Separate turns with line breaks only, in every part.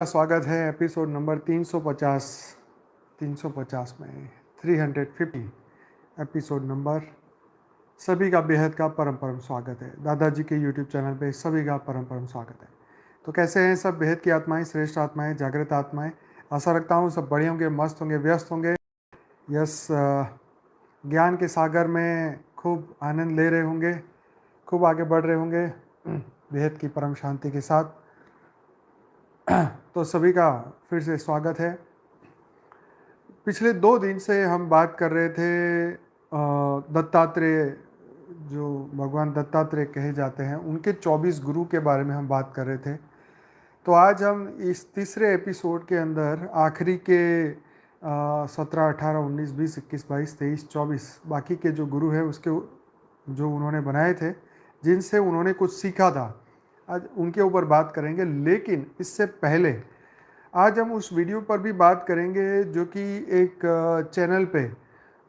स्वागत है episode number 350 में 350 एपिसोड नंबर। सभी का बेहद का परम परम स्वागत है। दादाजी के यूट्यूब चैनल पे सभी का परम परम स्वागत है। तो कैसे हैं सब बेहद की आत्माएं, श्रेष्ठ आत्माएं, जागृत आत्माएं। आशा रखता हूँ सब बढ़िया होंगे, मस्त होंगे, व्यस्त होंगे। यस, ज्ञान के सागर में खूब आनंद ले रहे होंगे, खूब आगे बढ़ रहे होंगे बेहद की परम शांति के साथ। तो सभी का फिर से स्वागत है। पिछले 2 दिन से हम बात कर रहे थे दत्तात्रेय, जो भगवान दत्तात्रेय कहे जाते हैं, उनके 24 गुरु के बारे में हम बात कर रहे थे। तो आज हम इस तीसरे एपिसोड के अंदर आखिरी के 17, 18, 19, 20, 21, 22, 23, 24 बाकी के जो गुरु हैं उसके जो उन्होंने बनाए थे, जिनसे उन्होंने कुछ सीखा था, आज उनके ऊपर बात करेंगे। लेकिन इससे पहले आज हम उस वीडियो पर भी बात करेंगे जो कि एक चैनल पे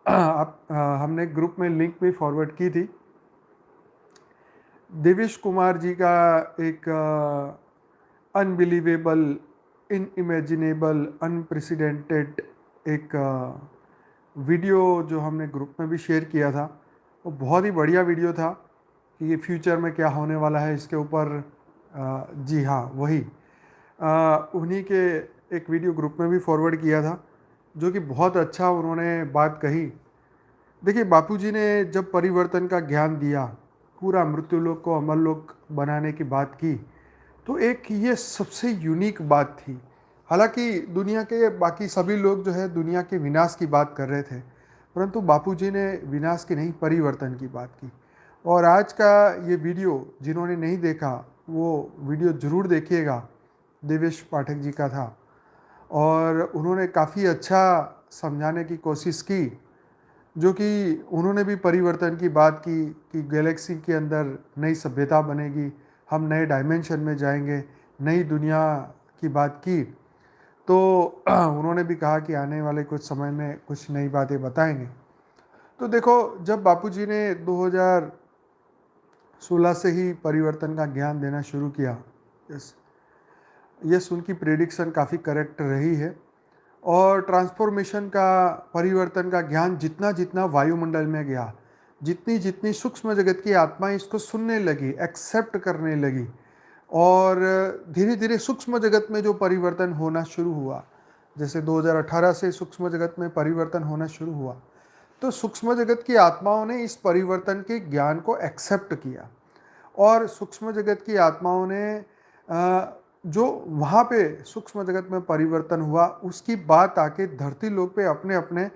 हमने ग्रुप में लिंक भी फॉरवर्ड की थी। देवेश कुमार जी का एक अनबिलीवेबल, इनइमेजिनेबल, अनप्रेसिडेंटेड एक वीडियो जो हमने ग्रुप में भी शेयर किया था। वो बहुत ही बढ़िया वीडियो था कि ये फ्यूचर में क्या होने वाला है इसके ऊपर। जी हाँ, वही उन्हीं के एक वीडियो ग्रुप में भी फॉरवर्ड किया था, जो कि बहुत अच्छा उन्होंने बात कही। देखिए, बापूजी ने जब परिवर्तन का ज्ञान दिया, पूरा मृत्युलोक को अमरलोक बनाने की बात की, तो एक ये सबसे यूनिक बात थी। हालांकि दुनिया के बाकी सभी लोग जो है दुनिया के विनाश की बात कर रहे थे, परंतु बापूजी ने विनाश की नहीं, परिवर्तन की बात की। और आज का ये वीडियो जिन्होंने नहीं देखा वो वीडियो ज़रूर देखिएगा। देवेश पाठक जी का था और उन्होंने काफ़ी अच्छा समझाने की कोशिश की, जो कि उन्होंने भी परिवर्तन की बात की कि गैलेक्सी के अंदर नई सभ्यता बनेगी, हम नए डायमेंशन में जाएंगे, नई दुनिया की बात की। तो उन्होंने भी कहा कि आने वाले कुछ समय में कुछ नई बातें बताएंगे। तो देखो, जब बापूजी ने 2016 से ही परिवर्तन का ज्ञान देना शुरू किया, यस, उनकी प्रेडिक्शन काफ़ी करेक्ट रही है। और ट्रांसफॉर्मेशन का, परिवर्तन का ज्ञान जितना जितना वायुमंडल में गया, जितनी जितनी सूक्ष्म जगत की आत्माएं इसको सुनने लगी, एक्सेप्ट करने लगी, और धीरे धीरे सूक्ष्म जगत में जो परिवर्तन होना शुरू हुआ, जैसे 2018 से सूक्ष्म जगत में परिवर्तन होना शुरू हुआ, तो सूक्ष्म जगत की आत्माओं ने इस परिवर्तन के ज्ञान को एक्सेप्ट किया। और सूक्ष्म जगत की आत्माओं ने जो वहाँ पे सूक्ष्म जगत में परिवर्तन हुआ उसकी बात आके धरती लोक पे अपने अपने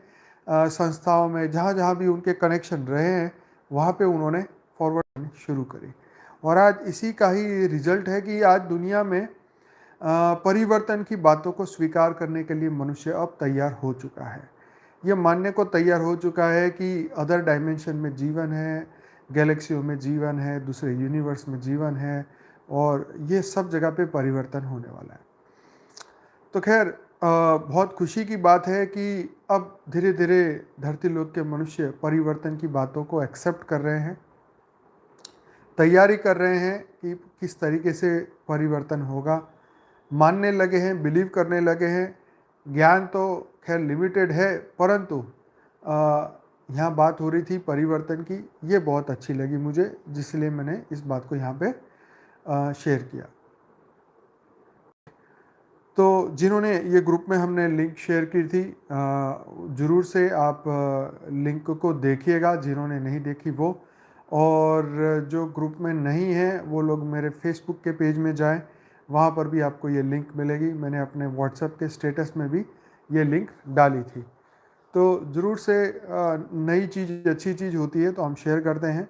संस्थाओं में जहाँ जहाँ भी उनके कनेक्शन रहे हैं वहाँ पे उन्होंने फॉरवर्ड करनी शुरू करी। और आज इसी का ही रिजल्ट है कि आज दुनिया में परिवर्तन की बातों को स्वीकार करने के लिए मनुष्य अब तैयार हो चुका है। ये मानने को तैयार हो चुका है कि अदर डायमेंशन में जीवन है, गैलेक्सियों में जीवन है, दूसरे यूनिवर्स में जीवन है, और ये सब जगह पे परिवर्तन होने वाला है। तो खैर, बहुत खुशी की बात है कि अब धीरे धीरे धरती लोक के मनुष्य परिवर्तन की बातों को एक्सेप्ट कर रहे हैं, तैयारी कर रहे हैं कि किस तरीके से परिवर्तन होगा, मानने लगे हैं, बिलीव करने लगे हैं। ज्ञान तो खैर लिमिटेड है, परंतु यहाँ बात हो रही थी परिवर्तन की, ये बहुत अच्छी लगी मुझे, जिसलिए मैंने इस बात को यहाँ पे शेयर किया। तो जिन्होंने ये ग्रुप में हमने लिंक शेयर की थी, ज़रूर से आप लिंक को देखिएगा, जिन्होंने नहीं देखी वो। और जो ग्रुप में नहीं है वो लोग मेरे फेसबुक के पेज में जाएं, वहाँ पर भी आपको ये लिंक मिलेगी। मैंने अपने व्हाट्सएप के स्टेटस में भी ये लिंक डाली थी। तो ज़रूर से नई चीज़, अच्छी चीज़ होती है तो हम शेयर करते हैं,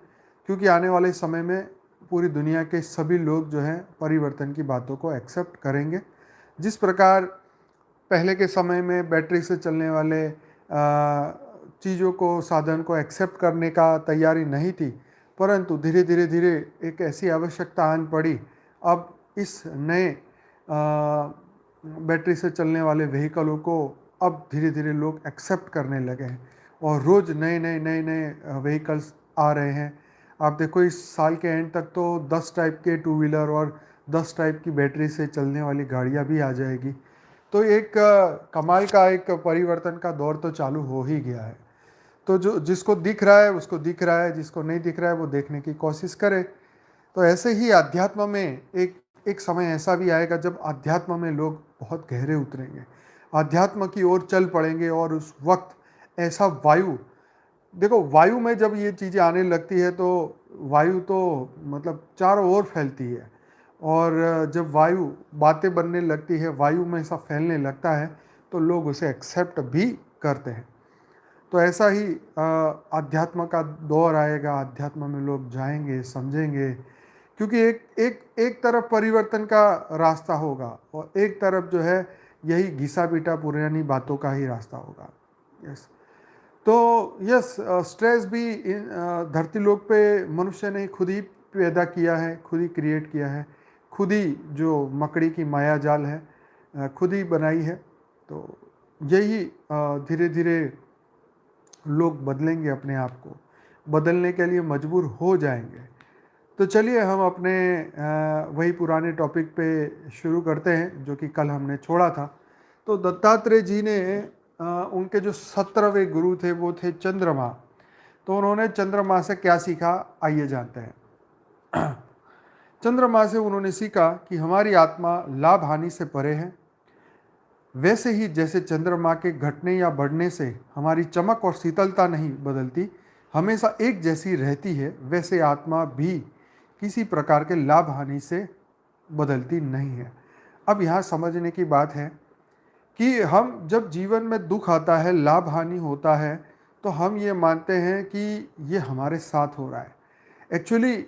क्योंकि आने वाले समय में पूरी दुनिया के सभी लोग जो हैं परिवर्तन की बातों को एक्सेप्ट करेंगे। जिस प्रकार पहले के समय में बैटरी से चलने वाले चीज़ों को, साधन को एक्सेप्ट करने का तैयारी नहीं थी, परंतु धीरे धीरे धीरे एक ऐसी आवश्यकता आन पड़ी। अब इस नए बैटरी से चलने वाले व्हीकलों को अब धीरे धीरे लोग एक्सेप्ट करने लगे हैं, और रोज़ नए नए नए नए व्हीकल्स आ रहे हैं। आप देखो, इस साल के एंड तक तो 10 टाइप के टू व्हीलर और 10 टाइप की बैटरी से चलने वाली गाड़ियाँ भी आ जाएगी। तो एक कमाल का एक परिवर्तन का दौर तो चालू हो ही गया है। तो जो जिसको दिख रहा है उसको दिख रहा है, जिसको नहीं दिख रहा है वो देखने की कोशिश करे। तो ऐसे ही अध्यात्म में एक एक समय ऐसा भी आएगा जब अध्यात्म में लोग बहुत गहरे उतरेंगे, अध्यात्म की ओर चल पड़ेंगे। और उस वक्त ऐसा वायु, देखो वायु में जब ये चीज़ें आने लगती है तो वायु तो मतलब चारों ओर फैलती है। और जब वायु बातें बनने लगती है, वायु में ऐसा फैलने लगता है तो लोग उसे एक्सेप्ट भी करते हैं। तो ऐसा ही अध्यात्म का दौर आएगा, अध्यात्म में लोग जाएंगे, समझेंगे। क्योंकि एक तरफ परिवर्तन का रास्ता होगा और एक तरफ जो है यही घिसा पीटा पुरानी बातों का ही रास्ता होगा। यस। तो यस, स्ट्रेस भी धरती लोक पे मनुष्य ने खुद ही पैदा किया है, खुद ही क्रिएट किया है, खुद ही जो मकड़ी की माया जाल है खुद ही बनाई है। तो यही धीरे धीरे लोग बदलेंगे, अपने आप को बदलने के लिए मजबूर हो जाएंगे। तो चलिए हम अपने वही पुराने टॉपिक पे शुरू करते हैं जो कि कल हमने छोड़ा था। तो दत्तात्रेय जी ने उनके जो 17वें गुरु थे वो थे चंद्रमा। तो उन्होंने चंद्रमा से क्या सीखा, आइए जानते हैं। चंद्रमा से उन्होंने सीखा कि हमारी आत्मा लाभ हानि से परे है। वैसे ही जैसे चंद्रमा के घटने या बढ़ने से हमारी चमक और शीतलता नहीं बदलती, हमेशा एक जैसी रहती है, वैसे आत्मा भी किसी प्रकार के लाभ हानि से बदलती नहीं है। अब यहाँ समझने की बात है कि हम जब जीवन में दुख आता है, लाभ हानि होता है, तो हम ये मानते हैं कि ये हमारे साथ हो रहा है। एक्चुअली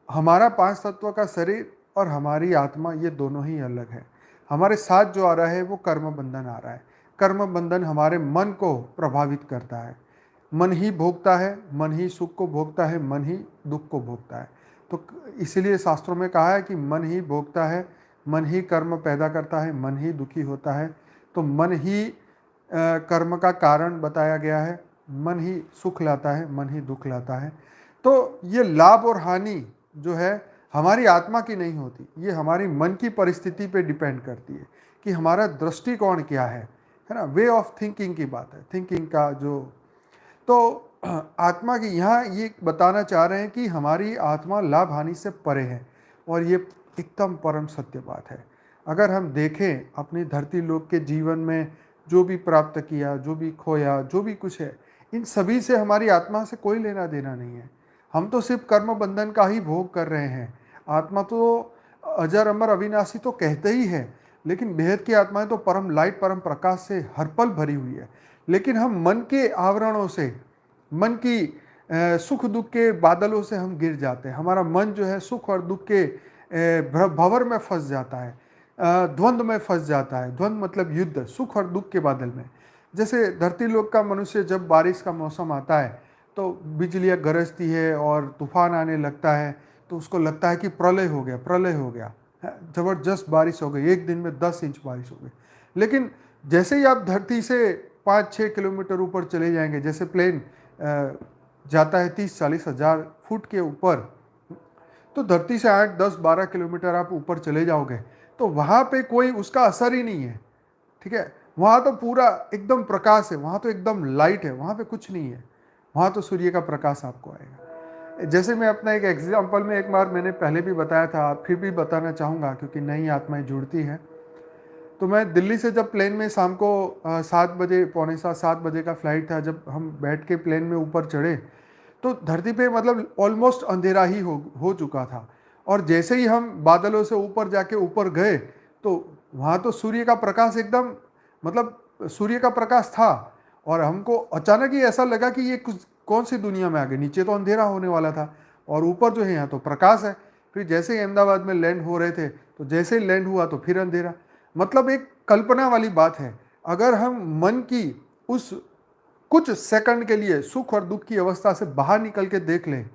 हमारा 5 तत्व का शरीर और हमारी आत्मा ये दोनों ही अलग है। हमारे साथ जो आ रहा है वो कर्म बंधन आ रहा है। कर्म बंधन हमारे मन को प्रभावित करता है। मन ही भोगता है, मन ही सुख को भोगता है, मन ही दुख को भोगता है। तो इसलिए शास्त्रों में कहा है कि मन ही भोगता है, मन ही कर्म पैदा करता है, मन ही दुखी होता है। तो मन ही कर्म का कारण बताया गया है, मन ही सुख लाता है, मन ही दुख लाता है। तो ये लाभ और हानि जो है हमारी आत्मा की नहीं होती, ये हमारी मन की परिस्थिति पे डिपेंड करती है कि हमारा दृष्टिकोण क्या है ना। वे ऑफ थिंकिंग की बात है, थिंकिंग का जो। तो आत्मा की यहाँ ये बताना चाह रहे हैं कि हमारी आत्मा लाभ हानि से परे है, और ये एकदम परम सत्य बात है। अगर हम देखें अपनी धरती लोक के जीवन में जो भी प्राप्त किया, जो भी खोया, जो भी कुछ है, इन सभी से हमारी आत्मा से कोई लेना देना नहीं है। हम तो सिर्फ कर्म बंधन का ही भोग कर रहे हैं। आत्मा तो अजर अमर अविनाशी तो कहते ही है, लेकिन बेहद की आत्माएं तो परम लाइट, परम प्रकाश से हर पल भरी हुई है। लेकिन हम मन के आवरणों से, मन की सुख दुख के बादलों से हम गिर जाते हैं। हमारा मन जो है सुख और दुख के भंवर में फंस जाता है, द्वंद्व में फंस जाता है। द्वंद्व मतलब युद्ध, सुख और दुख के बादल में। जैसे धरती लोक का मनुष्य जब बारिश का मौसम आता है तो बिजलियाँ गरजती है और तूफान आने लगता है, तो उसको लगता है कि प्रलय हो गया, प्रलय हो गया, ज़बरदस्त बारिश हो गई, एक दिन में 10 इंच बारिश हो गई। लेकिन जैसे ही आप धरती से 5-6 किलोमीटर ऊपर चले जाएंगे, जैसे प्लेन जाता है 30-40 हज़ार फुट के ऊपर, तो धरती से 8-10-12 किलोमीटर आप ऊपर चले जाओगे तो वहाँ पे कोई उसका असर ही नहीं है। ठीक है, वहाँ तो पूरा एकदम प्रकाश है, वहाँ तो एकदम लाइट है, वहाँ पे कुछ नहीं है। वहाँ तो सूर्य का प्रकाश आपको आएगा। जैसे मैं अपना एक एग्जाम्पल में एक बार मैंने पहले भी बताया था, फिर भी बताना चाहूँगा क्योंकि नई आत्माएं जुड़ती हैं। तो मैं दिल्ली से जब प्लेन में शाम को 7 बजे, पौने 7 बजे का फ्लाइट था, जब हम बैठ के प्लेन में ऊपर चढ़े तो धरती पे मतलब ऑलमोस्ट अंधेरा ही हो चुका था। और जैसे ही हम बादलों से ऊपर जाके ऊपर गए तो वहाँ तो सूर्य का प्रकाश एकदम, मतलब सूर्य का प्रकाश था। और हमको अचानक ही ऐसा लगा कि ये कुछ कौन सी दुनिया में आ गए, नीचे तो अंधेरा होने वाला था और ऊपर जो है यहाँ तो प्रकाश है। फिर जैसे ही अहमदाबाद में लैंड हो रहे थे तो जैसे ही लैंड हुआ तो फिर अंधेरा। मतलब एक कल्पना वाली बात है। अगर हम मन की उस कुछ सेकंड के लिए सुख और दुख की अवस्था से बाहर निकल के देख लें,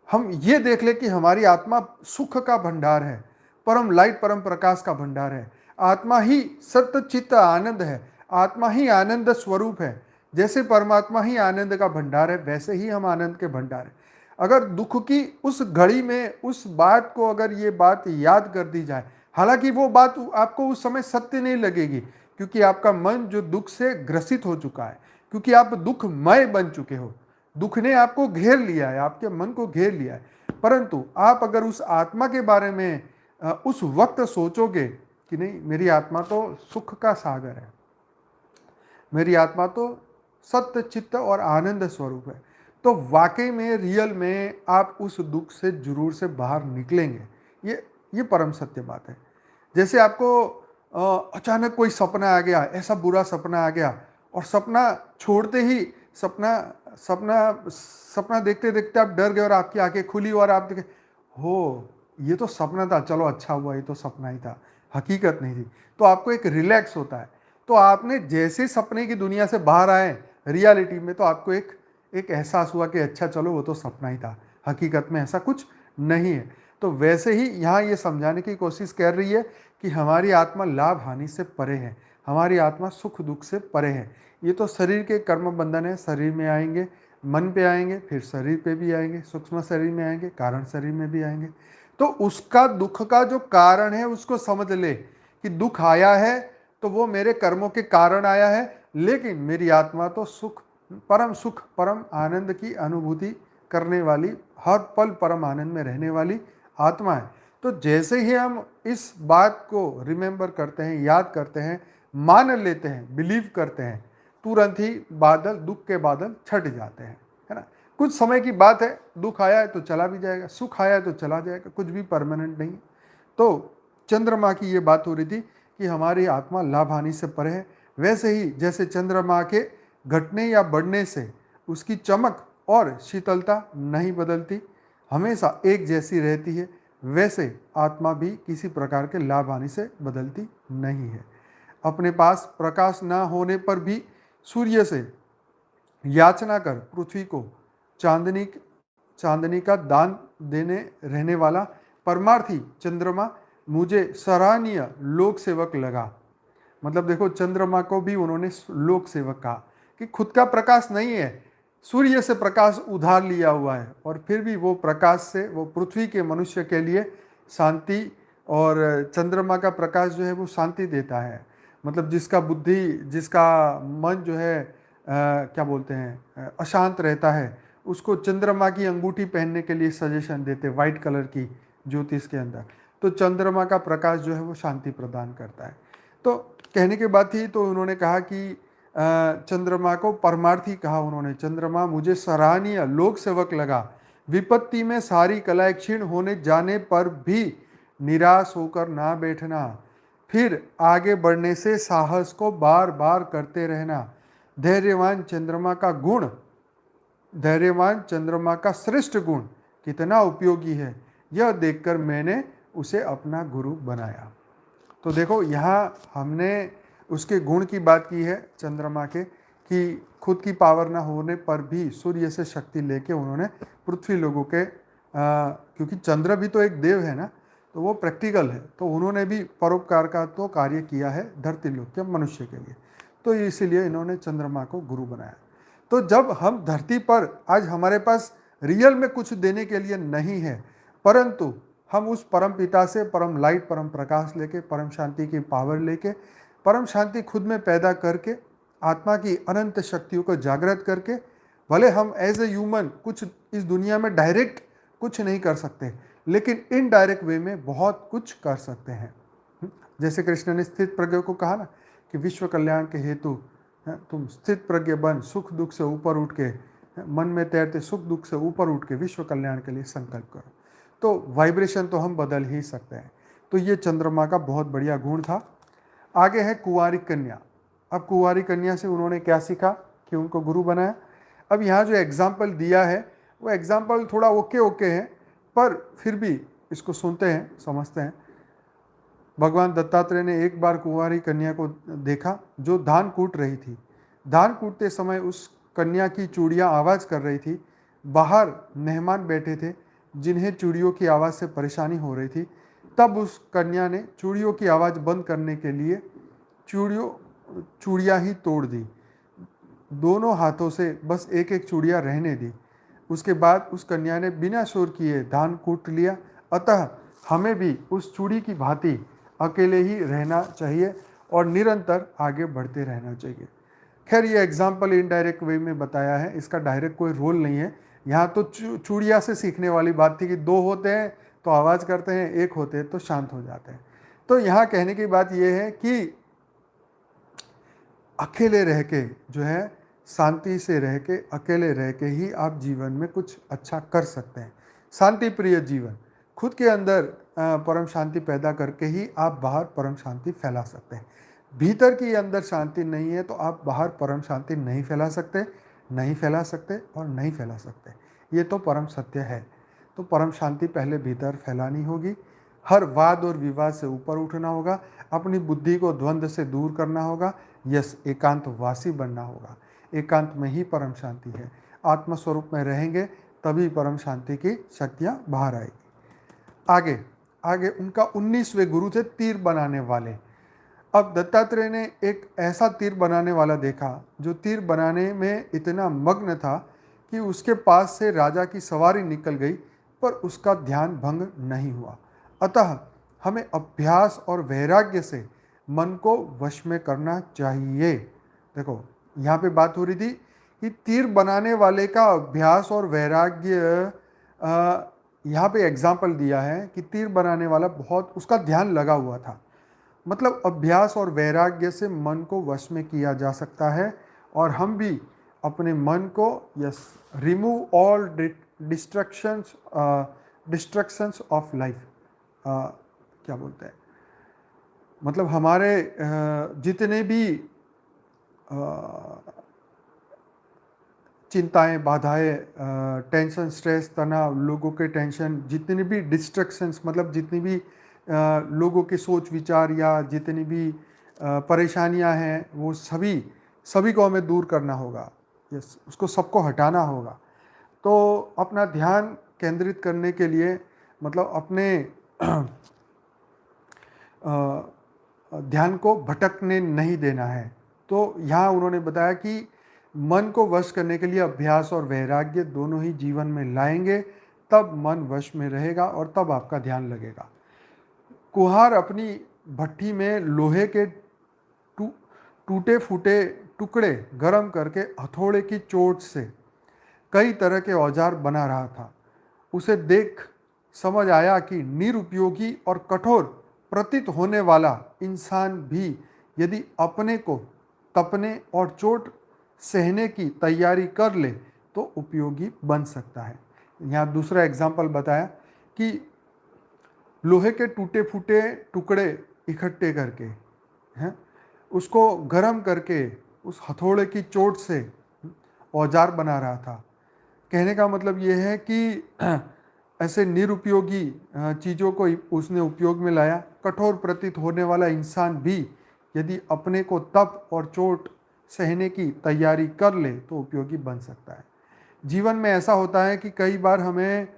हम ये देख लें कि हमारी आत्मा सुख का भंडार है, परम लाइट, परम प्रकाश का भंडार है। आत्मा ही सत्य चित्त आनंद है, आत्मा ही आनंद स्वरूप है। जैसे परमात्मा ही आनंद का भंडार है, वैसे ही हम आनंद के भंडार है। अगर दुख की उस घड़ी में उस बात को अगर ये बात याद कर दी जाए, हालांकि वो बात आपको उस समय सत्य नहीं लगेगी, क्योंकि आपका मन जो दुख से ग्रसित हो चुका है, क्योंकि आप दुखमय बन चुके हो, दुख ने आपको घेर लिया है, आपके मन को घेर लिया है। परंतु आप अगर उस आत्मा के बारे में उस वक्त सोचोगे कि नहीं, मेरी आत्मा तो सुख का सागर है, मेरी आत्मा तो सत्य चित्त और आनंद स्वरूप है, तो वाकई में रियल में आप उस दुख से जरूर से बाहर निकलेंगे। ये परम सत्य बात है। जैसे आपको अचानक कोई सपना आ गया, ऐसा बुरा सपना आ गया, और सपना छोड़ते ही सपना सपना सपना देखते देखते आप डर गए और आपकी आंखें खुली और आप देखे, हो ये तो सपना था, चलो अच्छा हुआ, ये तो सपना ही था, हकीकत नहीं थी। तो आपको एक रिलैक्स होता है। तो आपने जैसे सपने की दुनिया से बाहर आए रियलिटी में, तो आपको एक एहसास हुआ कि अच्छा चलो वो तो सपना ही था, हकीकत में ऐसा कुछ नहीं है। तो वैसे ही यहाँ ये समझाने की कोशिश कर रही है कि हमारी आत्मा लाभ हानि से परे है, हमारी आत्मा सुख दुख से परे है। ये तो शरीर के कर्म बंधन है, शरीर में आएंगे, मन पे आएंगे, फिर शरीर पे भी आएंगे, सूक्ष्म शरीर में आएंगे, कारण शरीर में भी आएंगे। तो उसका दुख का जो कारण है उसको समझ ले कि दुख आया है तो वो मेरे कर्मों के कारण आया है, लेकिन मेरी आत्मा तो सुख परम आनंद की अनुभूति करने वाली, हर पल परम आनंद में रहने वाली आत्मा है। तो जैसे ही हम इस बात को रिमेंबर करते हैं, याद करते हैं, मान लेते हैं, बिलीव करते हैं, तुरंत ही बादल, दुख के बादल छट जाते हैं, है ना। कुछ समय की बात है, दुख आया है तो चला भी जाएगा, सुख आया है तो चला जाएगा, कुछ भी परमानेंट नहीं है। तो चंद्रमा की ये बात हो रही थी कि हमारी आत्मा लाभ हानि से परे है। वैसे ही जैसे चंद्रमा के घटने या बढ़ने से उसकी चमक और शीतलता नहीं बदलती, हमेशा एक जैसी रहती है, वैसे आत्मा भी किसी प्रकार के लाभ हानि से बदलती नहीं है। अपने पास प्रकाश ना होने पर भी सूर्य से याचना कर पृथ्वी को चांदनी का दान देने रहने वाला परमार्थी चंद्रमा मुझे सराहनीय लोक सेवक लगा। मतलब देखो, चंद्रमा को भी उन्होंने लोक सेवक कहा कि खुद का प्रकाश नहीं है, सूर्य से प्रकाश उधार लिया हुआ है, और फिर भी वो प्रकाश से वो पृथ्वी के मनुष्य के लिए शांति, और चंद्रमा का प्रकाश जो है वो शांति देता है। मतलब जिसका बुद्धि, जिसका मन जो है क्या बोलते हैं, अशांत रहता है, उसको चंद्रमा की अंगूठी पहनने के लिए सजेशन देते, वाइट कलर की ज्योतिष के अंदर। तो चंद्रमा का प्रकाश जो है वो शांति प्रदान करता है। तो कहने के बाद ही तो उन्होंने कहा कि चंद्रमा को परमार्थी कहा उन्होंने। चंद्रमा मुझे सराहनीय लोक सेवक लगा, विपत्ति में सारी कलाएं क्षीण होने जाने पर भी निराश होकर ना बैठना, फिर आगे बढ़ने से साहस को बार बार करते रहना। धैर्यवान चंद्रमा का गुण, धैर्यवान चंद्रमा का श्रेष्ठ गुण कितना उपयोगी है, यह देखकर मैंने उसे अपना गुरु बनाया। तो देखो, यहाँ हमने उसके गुण की बात की है चंद्रमा के, कि खुद की पावर ना होने पर भी सूर्य से शक्ति लेके उन्होंने पृथ्वी लोगों के क्योंकि चंद्र भी तो एक देव है ना, तो वो प्रैक्टिकल है, तो उन्होंने भी परोपकार का तो कार्य किया है धरती लोक के मनुष्य के लिए, तो इसीलिए इन्होंने चंद्रमा को गुरु बनाया। तो जब हम धरती पर, आज हमारे पास रियल में कुछ देने के लिए नहीं है, परंतु हम उस परम पिता से परम लाइट, परम प्रकाश लेके, परम शांति की पावर लेके, परम शांति खुद में पैदा करके, आत्मा की अनंत शक्तियों को जागृत करके, भले हम एज ए ह्यूमन कुछ इस दुनिया में डायरेक्ट कुछ नहीं कर सकते, लेकिन इनडायरेक्ट वे में बहुत कुछ कर सकते हैं। जैसे कृष्ण ने स्थित प्रज्ञ को कहा ना कि विश्व कल्याण के हेतु तुम स्थित प्रज्ञ बन, सुख दुख से ऊपर उठ के, मन में तैरते सुख दुख से ऊपर उठ के विश्व कल्याण के लिए संकल्प करो। तो वाइब्रेशन तो हम बदल ही सकते हैं। तो ये चंद्रमा का बहुत बढ़िया गुण था। आगे है कुंवारी कन्या। अब कुंवारी कन्या से उन्होंने क्या सीखा कि उनको गुरु बनाया। अब यहाँ जो एग्जाम्पल दिया है वो एग्जाम्पल थोड़ा ओके ओके है, पर फिर भी इसको सुनते हैं, समझते हैं। भगवान दत्तात्रेय ने एक बार कुंवारी कन्या को देखा जो धान कूट रही थी। धान कूटते समय उस कन्या की चूड़ियाँ आवाज़ कर रही थी। बाहर मेहमान बैठे थे जिन्हें चूड़ियों की आवाज़ से परेशानी हो रही थी। तब उस कन्या ने चूड़ियों की आवाज़ बंद करने के लिए चूड़ियाँ ही तोड़ दी, दोनों हाथों से बस एक एक चूड़ियाँ रहने दी। उसके बाद उस कन्या ने बिना शोर किए धान कूट लिया। अतः हमें भी उस चूड़ी की भांति अकेले ही रहना चाहिए और निरंतर आगे बढ़ते रहना चाहिए। खैर, ये एग्जाम्पल इनडायरेक्ट वे में बताया है, इसका डायरेक्ट कोई रोल नहीं है। यहाँ तो चूड़िया से सीखने वाली बात थी कि दो होते हैं तो आवाज़ करते हैं, एक होते हैं तो शांत हो जाते हैं। तो यहाँ कहने की बात यह है कि अकेले रह के जो है, शांति से रह के, अकेले रह के ही आप जीवन में कुछ अच्छा कर सकते हैं। शांति प्रिय जीवन, खुद के अंदर परम शांति पैदा करके ही आप बाहर परम शांति फैला सकते हैं। भीतर की अंदर शांति नहीं है तो आप बाहर परम शांति नहीं फैला सकते, नहीं फैला सकते और नहीं फैला सकते। ये तो परम सत्य है। तो परम शांति पहले भीतर फैलानी होगी। हर वाद और विवाद से ऊपर उठना होगा, अपनी बुद्धि को द्वंद्व से दूर करना होगा, यस एकांतवासी बनना होगा। एकांत में ही परम शांति है। आत्मस्वरूप में रहेंगे तभी परम शांति की शक्तियाँ बाहर आएगी। आगे आगे उनका 19वें गुरु थे तीर बनाने वाले। अब दत्तात्रेय ने एक ऐसा तीर बनाने वाला देखा जो तीर बनाने में इतना मग्न था कि उसके पास से राजा की सवारी निकल गई, पर उसका ध्यान भंग नहीं हुआ। अतः हमें अभ्यास और वैराग्य से मन को वश में करना चाहिए। देखो, यहाँ पे बात हो रही थी कि तीर बनाने वाले का अभ्यास और वैराग्य, यहाँ पे एग्जाम्पल दिया है कि तीर बनाने वाला बहुत उसका ध्यान लगा हुआ था। मतलब अभ्यास और वैराग्य से मन को वश में किया जा सकता है। और हम भी अपने मन को yes remove all destructions of life, क्या बोलते हैं, मतलब हमारे जितने भी चिंताएं, बाधाएं, टेंशन, स्ट्रेस, तनाव, लोगों के टेंशन, जितनी भी डिस्ट्रक्शंस, मतलब जितनी भी लोगों के सोच विचार या जितनी भी परेशानियां हैं, वो सभी को हमें दूर करना होगा। यस, उसको सबको हटाना होगा। तो अपना ध्यान केंद्रित करने के लिए, मतलब अपने ध्यान को भटकने नहीं देना है। तो यहाँ उन्होंने बताया कि मन को वश करने के लिए अभ्यास और वैराग्य दोनों ही जीवन में लाएंगे, तब मन वश में रहेगा और तब आपका ध्यान लगेगा। कुम्हार अपनी भट्ठी में लोहे के टूटे फूटे टुकड़े गर्म करके हथौड़े की चोट से कई तरह के औजार बना रहा था। उसे देख समझ आया कि निरुपयोगी और कठोर प्रतीत होने वाला इंसान भी यदि अपने को तपने और चोट सहने की तैयारी कर ले तो उपयोगी बन सकता है। यहाँ दूसरा एग्जाम्पल बताया कि लोहे के टूटे फूटे टुकड़े इकट्ठे करके हैं, उसको गर्म करके उस हथौड़े की चोट से औजार बना रहा था। कहने का मतलब ये है कि ऐसे निरुपयोगी चीज़ों को उसने उपयोग में लाया। कठोर प्रतीत होने वाला इंसान भी यदि अपने को तप और चोट सहने की तैयारी कर ले तो उपयोगी बन सकता है। जीवन में ऐसा होता है कि कई बार हमें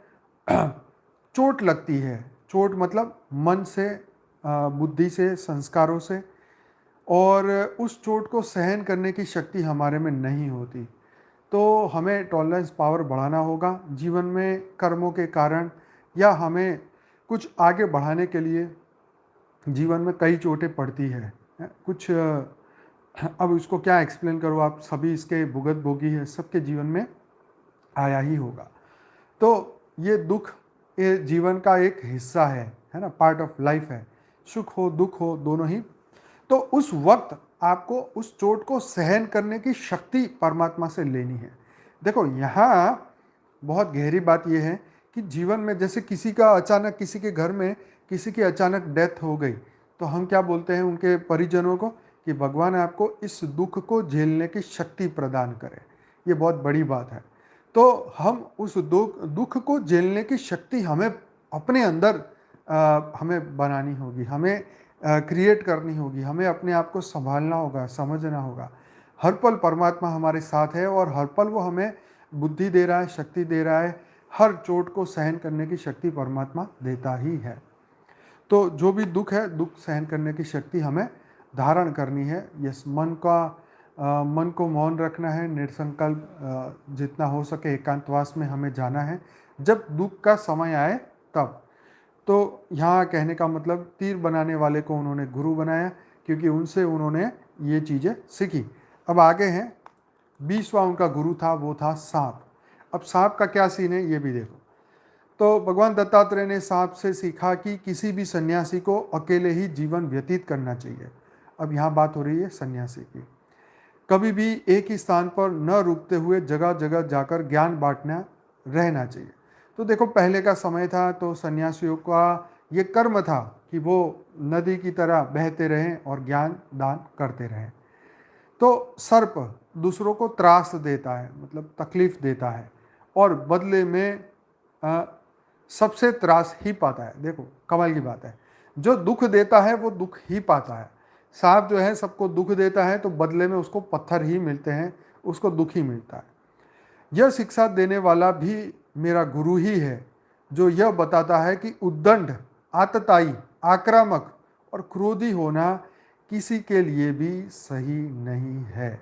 चोट लगती है। चोट मतलब मन से, बुद्धि से, संस्कारों से, और उस चोट को सहन करने की शक्ति हमारे में नहीं होती। तो हमें टॉलरेंस पावर बढ़ाना होगा। जीवन में कर्मों के कारण या हमें कुछ आगे बढ़ाने के लिए जीवन में कई चोटें पड़ती है कुछ। अब इसको क्या एक्सप्लेन करूँ, आप सभी इसके भुगत भोगी है, सबके जीवन में आया ही होगा। तो ये दुख ये जीवन का एक हिस्सा है ना, पार्ट ऑफ लाइफ है। सुख हो दुख हो दोनों ही। तो उस वक्त आपको उस चोट को सहन करने की शक्ति परमात्मा से लेनी है। देखो, यहाँ बहुत गहरी बात यह है कि जीवन में जैसे किसी का अचानक, किसी के घर में किसी की अचानक डेथ हो गई, तो हम क्या बोलते हैं उनके परिजनों को कि भगवान आपको इस दुख को झेलने की शक्ति प्रदान करे। ये बहुत बड़ी बात है। तो हम उस दुख को झेलने की शक्ति हमें अपने अंदर हमें बनानी होगी, हमें क्रिएट करनी होगी, हमें अपने आप को संभालना होगा, समझना होगा। हर पल परमात्मा हमारे साथ है और हर पल वो हमें बुद्धि दे रहा है, शक्ति दे रहा है। हर चोट को सहन करने की शक्ति परमात्मा देता ही है। तो जो भी दुख है, दुख सहन करने की शक्ति हमें धारण करनी है। यस, मन का मन को मौन रखना है, निसंकल्प, जितना हो सके एकांतवास में हमें जाना है जब दुख का समय आए तब। तो यहाँ कहने का मतलब तीर बनाने वाले को उन्होंने गुरु बनाया, क्योंकि उनसे उन्होंने ये चीज़ें सीखी। अब आगे हैं, 20वां उनका गुरु था, वो था सांप। अब सांप का क्या सीन है ये भी देखो। तो भगवान दत्तात्रेय ने सांप से सीखा कि किसी भी सन्यासी को अकेले ही जीवन व्यतीत करना चाहिए। अब यहाँ बात हो रही है सन्यासी की। कभी भी एक ही स्थान पर न रुकते हुए जगह जगह जाकर ज्ञान बांटना रहना चाहिए। तो देखो पहले का समय था तो सन्यासियों का ये कर्म था कि वो नदी की तरह बहते रहें और ज्ञान दान करते रहें। तो सर्प दूसरों को त्रास देता है, मतलब तकलीफ देता है, और बदले में सबसे त्रास ही पाता है। देखो कमाल की बात है, जो दुख देता है वो दुख ही पाता है। सांप जो है सबको दुख देता है तो बदले में उसको पत्थर ही मिलते हैं, उसको दुख ही मिलता है। यह शिक्षा देने वाला भी मेरा गुरु ही है, जो यह बताता है कि उद्दंड, आतताई, आक्रामक और क्रोधी होना किसी के लिए भी सही नहीं है।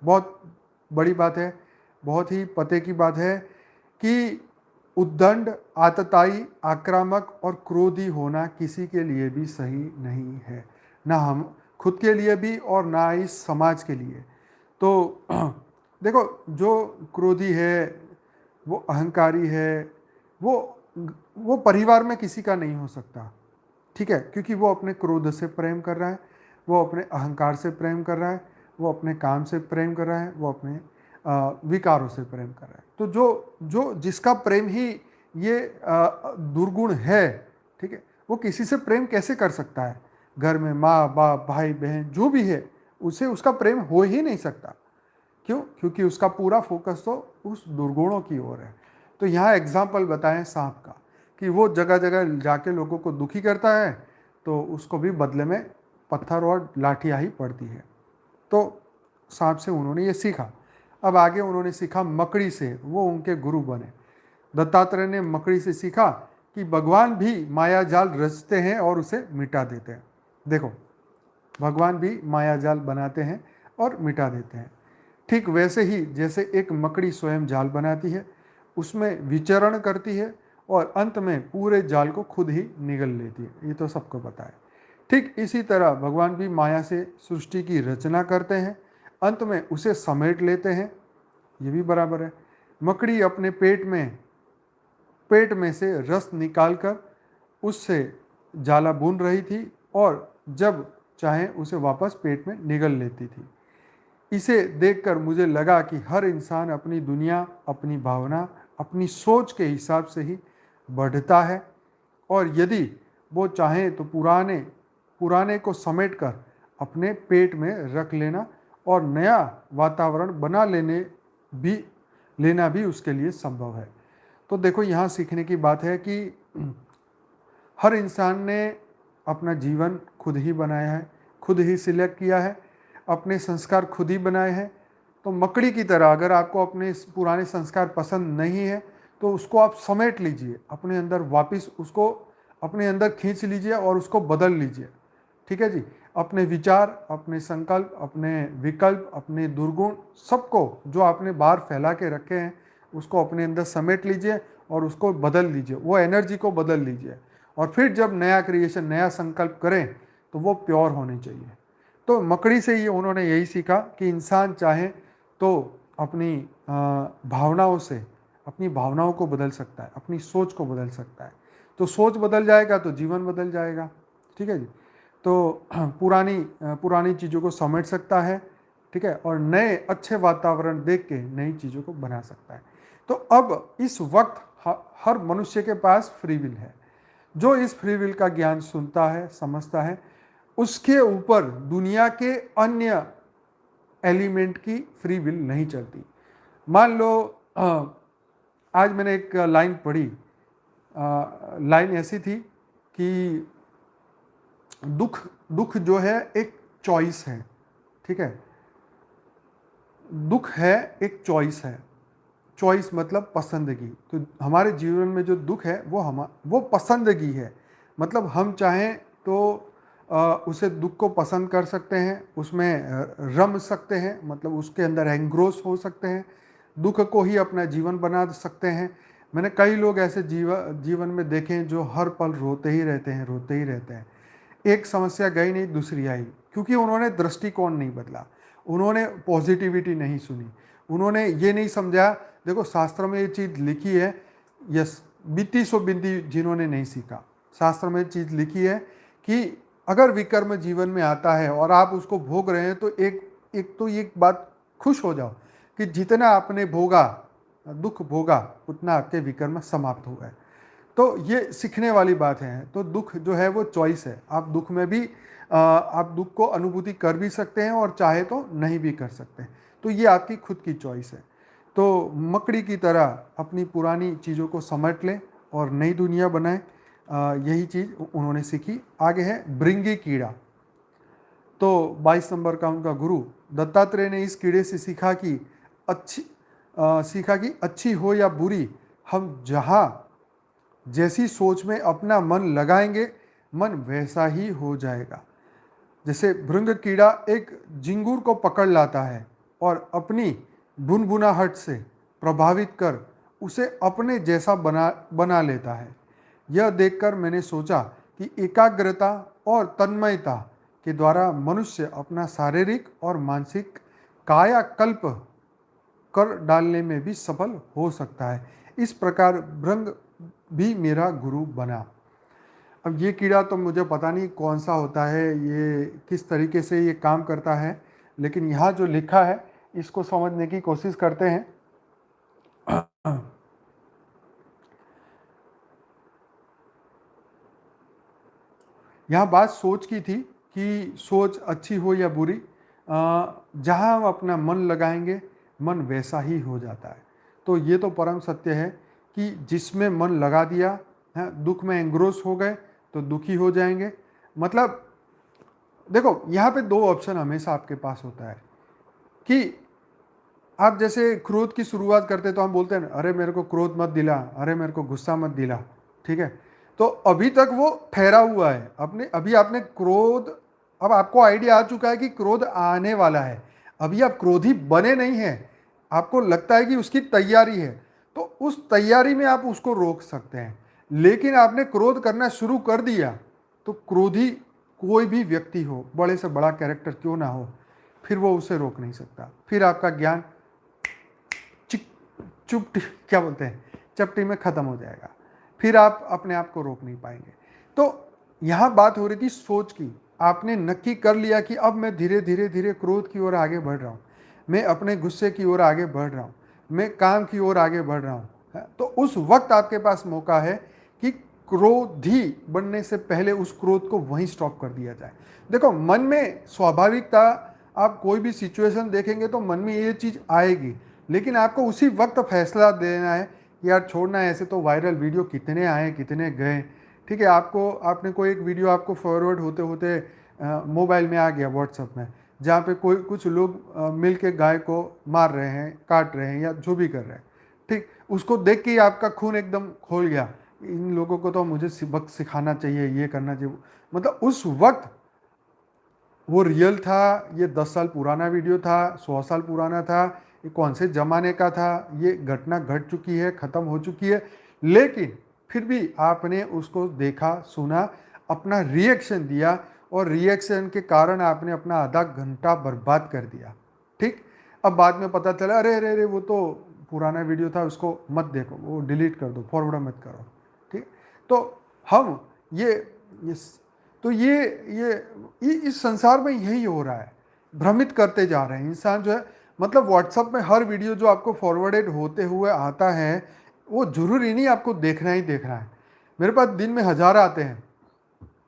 बहुत बड़ी बात है, बहुत ही पते की बात है कि उद्दंड, आतताई, आक्रामक और क्रोधी होना किसी के लिए भी सही नहीं है, ना हम खुद के लिए भी और ना इस समाज के लिए। तो देखो जो क्रोधी है, वो अहंकारी है, वो परिवार में किसी का नहीं हो सकता, ठीक है, क्योंकि वो अपने क्रोध से प्रेम कर रहा है, वो अपने अहंकार से प्रेम कर रहा है, वो अपने काम से प्रेम कर रहा है, वो अपने विकारों से प्रेम कर रहा है। तो जो जो जिसका प्रेम ही ये दुर्गुण है, ठीक है, वो किसी से प्रेम कैसे कर सकता है? घर में माँ बाप भाई बहन जो भी है, उसे उसका प्रेम हो ही नहीं सकता। क्यों? क्योंकि उसका पूरा फोकस तो उस दुर्गुणों की ओर है। तो यहाँ एग्जाम्पल बताएं सांप का, कि वो जगह जगह जाके लोगों को दुखी करता है तो उसको भी बदले में पत्थर और लाठियाँ ही पड़ती है। तो सांप से उन्होंने ये सीखा। अब आगे उन्होंने सीखा मकड़ी से, वो उनके गुरु बने। दत्तात्रेय ने मकड़ी से सीखा कि भगवान भी माया जाल रचते हैं और उसे मिटा देते हैं। देखो भगवान भी माया जाल बनाते हैं और मिटा देते हैं। ठीक वैसे ही जैसे एक मकड़ी स्वयं जाल बनाती है, उसमें विचरण करती है और अंत में पूरे जाल को खुद ही निगल लेती है, ये तो सबको पता है। ठीक इसी तरह भगवान भी माया से सृष्टि की रचना करते हैं, अंत में उसे समेट लेते हैं, ये भी बराबर है। मकड़ी अपने पेट में से रस निकालकर उससे जाला बुन रही थी और जब चाहे उसे वापस पेट में निगल लेती थी। इसे देखकर मुझे लगा कि हर इंसान अपनी दुनिया, अपनी भावना, अपनी सोच के हिसाब से ही बढ़ता है, और यदि वो चाहे तो पुराने को समेटकर अपने पेट में रख लेना और नया वातावरण बना लेना भी उसके लिए संभव है। तो देखो यहाँ सीखने की बात है कि हर इंसान ने अपना जीवन खुद ही बनाया है, खुद ही सिलेक्ट किया है, अपने संस्कार खुद ही बनाए हैं। तो मकड़ी की तरह अगर आपको अपने पुराने संस्कार पसंद नहीं है तो उसको आप समेट लीजिए, अपने अंदर वापस उसको अपने अंदर खींच लीजिए और उसको बदल लीजिए, ठीक है जी। अपने विचार, अपने संकल्प, अपने विकल्प, अपने दुर्गुण, सबको जो आपने बाहर फैला के रखे हैं उसको अपने अंदर समेट लीजिए और उसको बदल लीजिए, वो एनर्जी को बदल लीजिए, और फिर जब नया क्रिएशन, नया संकल्प करें तो वो प्योर होने चाहिए। तो मकड़ी से ही उन्होंने यही सीखा कि इंसान चाहे तो अपनी भावनाओं से अपनी भावनाओं को बदल सकता है, अपनी सोच को बदल सकता है। तो सोच बदल जाएगा तो जीवन बदल जाएगा, ठीक है जी। तो पुरानी चीज़ों को समेट सकता है, ठीक है, और नए अच्छे वातावरण देख के नई चीज़ों को बना सकता है। तो अब इस वक्त हर मनुष्य के पास फ्री विल है। जो इस फ्री विल का ज्ञान सुनता है, समझता है, उसके ऊपर दुनिया के अन्य एलिमेंट की फ्री विल नहीं चलती। मान लो आज मैंने एक लाइन पढ़ी, लाइन ऐसी थी कि दुख जो है एक चॉइस है, ठीक है, दुख है एक चॉइस है। चॉइस मतलब पसंदगी। तो हमारे जीवन में जो दुख है वो पसंदगी है, मतलब हम चाहें तो उसे दुख को पसंद कर सकते हैं, उसमें रम सकते हैं, मतलब उसके अंदर एंग्रोस हो सकते हैं, दुख को ही अपना जीवन बना सकते हैं। मैंने कई लोग ऐसे जीवन में देखे हैं जो हर पल रोते ही रहते हैं, रोते ही रहते हैं। एक समस्या गई नहीं दूसरी आई, क्योंकि उन्होंने दृष्टिकोण नहीं बदला, उन्होंने पॉजिटिविटी नहीं सुनी, उन्होंने ये नहीं समझा। देखो शास्त्र में ये चीज़ लिखी है, यस, बीती सो बिंदी जिन्होंने नहीं सीखा, शास्त्र में चीज़ लिखी है कि अगर विकर्म जीवन में आता है और आप उसको भोग रहे हैं तो एक एक तो ये बात खुश हो जाओ कि जितना आपने भोगा, दुख भोगा, उतना आपके विकर्म समाप्त हो गए। तो ये सीखने वाली बात है। तो दुख जो है वो चॉइस है, आप दुख में भी आप दुख को अनुभूति कर भी सकते हैं और चाहे तो नहीं भी कर सकते हैं। तो ये आपकी खुद की चॉइस है। तो मकड़ी की तरह अपनी पुरानी चीज़ों को समेट लें और नई दुनिया बनाएं। यही चीज़ उन्होंने सीखी। आगे है भृंगी कीड़ा। तो 22 नंबर का उनका गुरु दत्तात्रेय ने इस कीड़े से सीखा कि अच्छी हो या बुरी, हम जहाँ जैसी सोच में अपना मन लगाएंगे, मन वैसा ही हो जाएगा। जैसे भृंग कीड़ा एक झिंगुर को पकड़ लाता है और अपनी बुनबुनाहट से प्रभावित कर उसे अपने जैसा बना लेता है। यह देखकर मैंने सोचा कि एकाग्रता और तन्मयता के द्वारा मनुष्य अपना शारीरिक और मानसिक कायाकल्प कर डालने में भी सफल हो सकता है। इस प्रकार भृंग भी मेरा गुरु बना। अब ये कीड़ा तो मुझे पता नहीं कौन सा होता है, ये किस तरीके से ये काम करता है, लेकिन यहाँ जो लिखा है इसको समझने की कोशिश करते हैं। यहाँ बात सोच की थी कि सोच अच्छी हो या बुरी, जहाँ हम अपना मन लगाएंगे मन वैसा ही हो जाता है। तो ये तो परम सत्य है कि जिसमें मन लगा दिया है, दुख में एंग्रोस हो गए तो दुखी हो जाएंगे। मतलब देखो यहाँ पे दो ऑप्शन हमेशा आपके पास होता है कि आप जैसे क्रोध की शुरुआत करते तो हम बोलते हैं अरे मेरे को क्रोध मत दिला, अरे मेरे को गुस्सा मत दिला, ठीक है। तो अभी तक वो ठहरा हुआ है, अपने अभी आपने क्रोध, अब आपको आइडिया आ चुका है कि क्रोध आने वाला है, अभी आप क्रोधी बने नहीं हैं, आपको लगता है कि उसकी तैयारी है, तो उस तैयारी में आप उसको रोक सकते हैं। लेकिन आपने क्रोध करना शुरू कर दिया तो क्रोधी कोई भी व्यक्ति हो, बड़े से बड़ा कैरेक्टर क्यों ना हो, फिर वो उसे रोक नहीं सकता। फिर आपका ज्ञान क्या बोलते हैं, चपटी में ख़त्म हो जाएगा, फिर आप अपने आप को रोक नहीं पाएंगे। तो यहाँ बात हो रही थी सोच की। आपने नक्की कर लिया कि अब मैं धीरे धीरे धीरे क्रोध की ओर आगे बढ़ रहा हूँ, मैं अपने गुस्से की ओर आगे बढ़ रहा हूँ, मैं काम की ओर आगे बढ़ रहा हूँ, तो उस वक्त आपके पास मौका है कि क्रोधी बनने से पहले उस क्रोध को वहीं स्टॉप कर दिया जाए। देखो मन में स्वाभाविकता, आप कोई भी सिचुएशन देखेंगे तो मन में ये चीज़ आएगी, लेकिन आपको उसी वक्त फैसला देना है कि यार छोड़ना है। ऐसे तो वायरल वीडियो कितने आए कितने गए, ठीक है। आपने कोई एक वीडियो आपको फॉरवर्ड होते होते मोबाइल में आ गया व्हाट्सएप में, जहाँ पे कुछ लोग मिल के गाय को मार रहे हैं, काट रहे हैं या जो भी कर रहे हैं, ठीक। उसको देख के ही आपका खून एकदम खोल गया, इन लोगों को तो मुझे सबक सिखाना चाहिए, ये करना चाहिए। मतलब उस वक्त वो रियल था, ये 10 साल पुराना वीडियो था, 100 साल पुराना था, ये कौन से ज़माने का था, ये घटना घट चुकी है, ख़त्म हो चुकी है, लेकिन फिर भी आपने उसको देखा, सुना, अपना रिएक्शन दिया और रिएक्शन के कारण आपने अपना आधा घंटा बर्बाद कर दिया, ठीक। अब बाद में पता चला अरे अरे अरे वो तो पुराना वीडियो था, उसको मत देखो, वो डिलीट कर दो, फॉरवर्ड मत करो, ठीक। तो हम ये तो ये इस संसार में यही हो रहा है, भ्रमित करते जा रहे हैं इंसान जो है। मतलब व्हाट्सएप में हर वीडियो जो आपको फॉरवर्डेड होते हुए आता है वो जरूरी नहीं आपको देखना ही देखना है। मेरे पास दिन में 1000 आते हैं,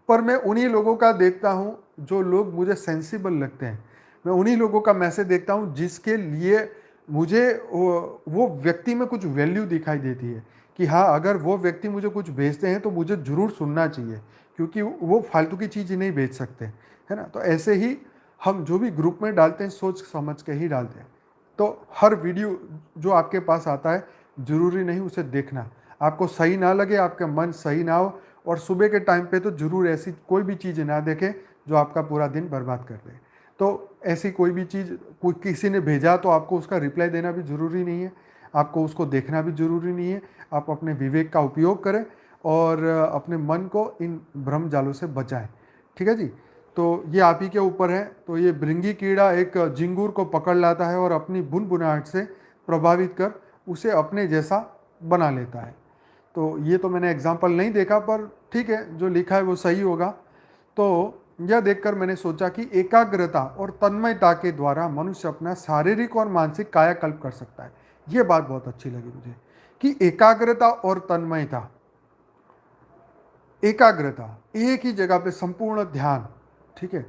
पर मैं उन्हीं लोगों का देखता हूँ जो लोग मुझे सेंसिबल लगते हैं, मैं उन्हीं लोगों का मैसेज देखता हूँ जिसके लिए मुझे वो व्यक्ति में कुछ वैल्यू दिखाई देती है कि हाँ अगर वो व्यक्ति मुझे कुछ भेजते हैं तो मुझे ज़रूर सुनना चाहिए, क्योंकि वो फालतू की चीज़ नहीं भेज सकते, है ना। तो ऐसे ही हम जो भी ग्रुप में डालते हैं सोच समझ के ही डालते हैं। तो हर वीडियो जो आपके पास आता है ज़रूरी नहीं उसे देखना, आपको सही ना लगे, आपका मन सही ना हो और सुबह के टाइम पे तो ज़रूर ऐसी कोई भी चीज़ ना देखें जो आपका पूरा दिन बर्बाद कर दे। तो ऐसी कोई भी चीज़ कोई किसी ने भेजा तो आपको उसका रिप्लाई देना भी ज़रूरी नहीं है, आपको उसको देखना भी ज़रूरी नहीं है। आप अपने विवेक का उपयोग करें और अपने मन को इन भ्रम जालों से बचाएं। ठीक है जी। तो ये आप ही के ऊपर है। तो ये भृंगी कीड़ा एक झिंगुर को पकड़ लाता है और अपनी बुनबुनाहट से प्रभावित कर उसे अपने जैसा बना लेता है। तो ये तो मैंने एग्जाम्पल नहीं देखा, पर ठीक है, जो लिखा है वो सही होगा। तो यह देखकर मैंने सोचा कि एकाग्रता और तन्मयता के द्वारा मनुष्य अपना शारीरिक और मानसिक कायाकल्प कर सकता है। ये बात बहुत अच्छी लगी मुझे कि एकाग्रता और तन्मयता, एकाग्रता एक ही जगह पे संपूर्ण ध्यान, ठीक है,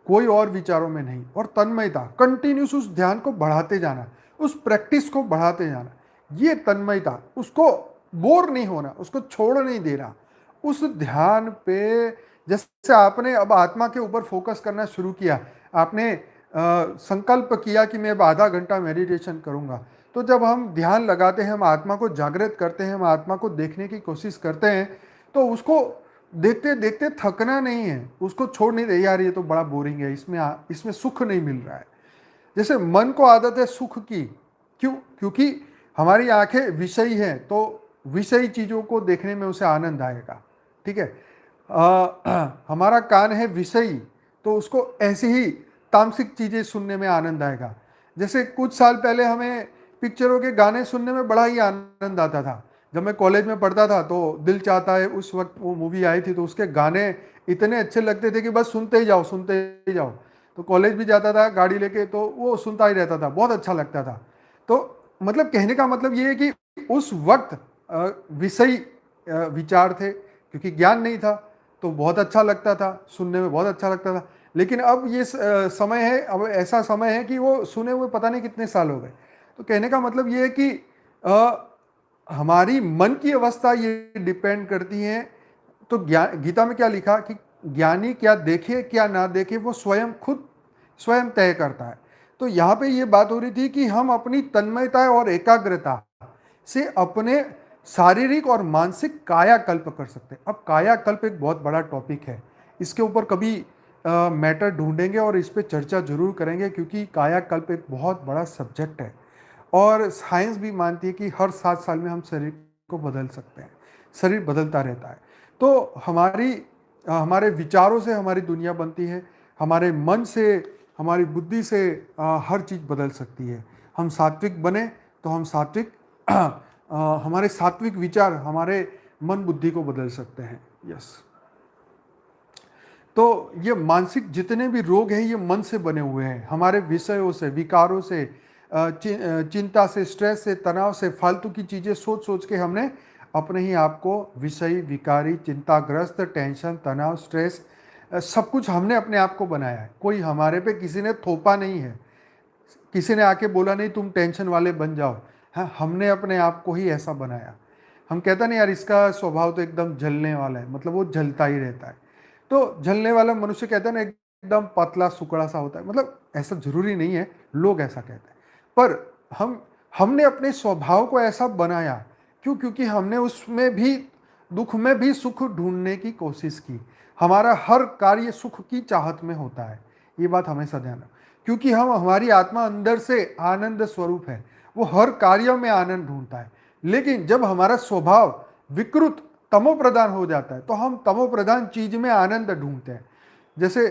कोई और विचारों में नहीं, और तन्मयता कंटिन्यूस उस ध्यान को बढ़ाते जाना, उस प्रैक्टिस को बढ़ाते जाना। ये तन्मयता, उसको बोर नहीं होना, उसको छोड़ नहीं देना, उस ध्यान पे जैसे आपने अब आत्मा के ऊपर फोकस करना शुरू किया, आपने संकल्प किया कि मैं अब आधा घंटा मेडिटेशन करूंगा। तो जब हम ध्यान लगाते हैं, हम आत्मा को जागृत करते हैं, हम आत्मा को देखने की कोशिश करते हैं, तो उसको देखते देखते थकना नहीं है, उसको छोड़ नहीं दे यार ये तो बड़ा बोरिंग है, इसमें सुख नहीं मिल रहा है। जैसे मन को आदत है सुख की, क्यों? क्योंकि हमारी आंखें विषयी हैं, तो विषयी चीज़ों को देखने में उसे आनंद आएगा। ठीक है। हमारा कान है विषयी, तो उसको ऐसी ही तामसिक चीज़ें सुनने में आनंद आएगा। जैसे कुछ साल पहले हमें पिक्चरों के गाने सुनने में बड़ा ही आनंद आता था। जब मैं कॉलेज में पढ़ता था तो दिल चाहता है, उस वक्त वो मूवी आई थी, तो उसके गाने इतने अच्छे लगते थे कि बस सुनते ही जाओ, सुनते ही जाओ। तो कॉलेज भी जाता था गाड़ी लेके, तो वो सुनता ही रहता था, बहुत अच्छा लगता था। तो मतलब कहने का मतलब ये है कि उस वक्त विषय विचार थे, क्योंकि ज्ञान नहीं था, तो बहुत अच्छा लगता था, सुनने में बहुत अच्छा लगता था। लेकिन अब ये समय है, अब ऐसा समय है कि वो सुने हुए पता नहीं कितने साल हो गए। तो कहने का मतलब ये है कि हमारी मन की अवस्था ये डिपेंड करती है। तो गीता में क्या लिखा कि ज्ञानी क्या देखे क्या ना देखे वो स्वयं खुद स्वयं तय करता है। तो यहाँ पे ये बात हो रही थी कि हम अपनी तन्मयता और एकाग्रता से अपने शारीरिक और मानसिक कायाकल्प कर सकते हैं। अब कायाकल्प एक बहुत बड़ा टॉपिक है, इसके ऊपर कभी मैटर ढूंढेंगे और इस पर चर्चा जरूर करेंगे, क्योंकि कायाकल्प एक बहुत बड़ा सब्जेक्ट है। और साइंस भी मानती है कि हर 7 साल में हम शरीर को बदल सकते हैं, शरीर बदलता रहता है। तो हमारे विचारों से हमारी दुनिया बनती है, हमारे मन से, हमारी बुद्धि से हर चीज़ बदल सकती है। हम सात्विक बने तो हम सात्विक हमारे सात्विक विचार हमारे मन बुद्धि को बदल सकते हैं। यस। तो ये मानसिक जितने भी रोग हैं ये मन से बने हुए हैं, हमारे विषयों से, विकारों से, चिंता से, स्ट्रेस से, तनाव से, फालतू की चीज़ें सोच सोच के हमने अपने ही आप को विषयी, विकारी, चिंताग्रस्त, टेंशन, तनाव, स्ट्रेस, सब कुछ हमने अपने आप को बनाया है। कोई हमारे पे किसी ने थोपा नहीं है, किसी ने आके बोला नहीं तुम टेंशन वाले बन जाओ। हाँ, हमने अपने आप को ही ऐसा बनाया। हम कहते नहीं यार इसका स्वभाव तो एकदम जलने वाला है, मतलब वो जलता ही रहता है। तो जलने वाला मनुष्य कहते हैं ना एकदम पतला सुकड़ा सा होता है, मतलब ऐसा जरूरी नहीं है, लोग ऐसा कहते हैं। पर हमने अपने स्वभाव को ऐसा बनाया, क्यों? क्योंकि हमने उसमें भी, दुख में भी सुख ढूंढने की कोशिश की। हमारा हर कार्य सुख की चाहत में होता है, ये बात हमेशा ध्यान रखो। क्योंकि हमारी आत्मा अंदर से आनंद स्वरूप है, वो हर कार्य में आनंद ढूंढता है। लेकिन जब हमारा स्वभाव विकृत तमो प्रधान हो जाता है तो हम तमो प्रधान चीज में आनंद ढूंढते हैं। जैसे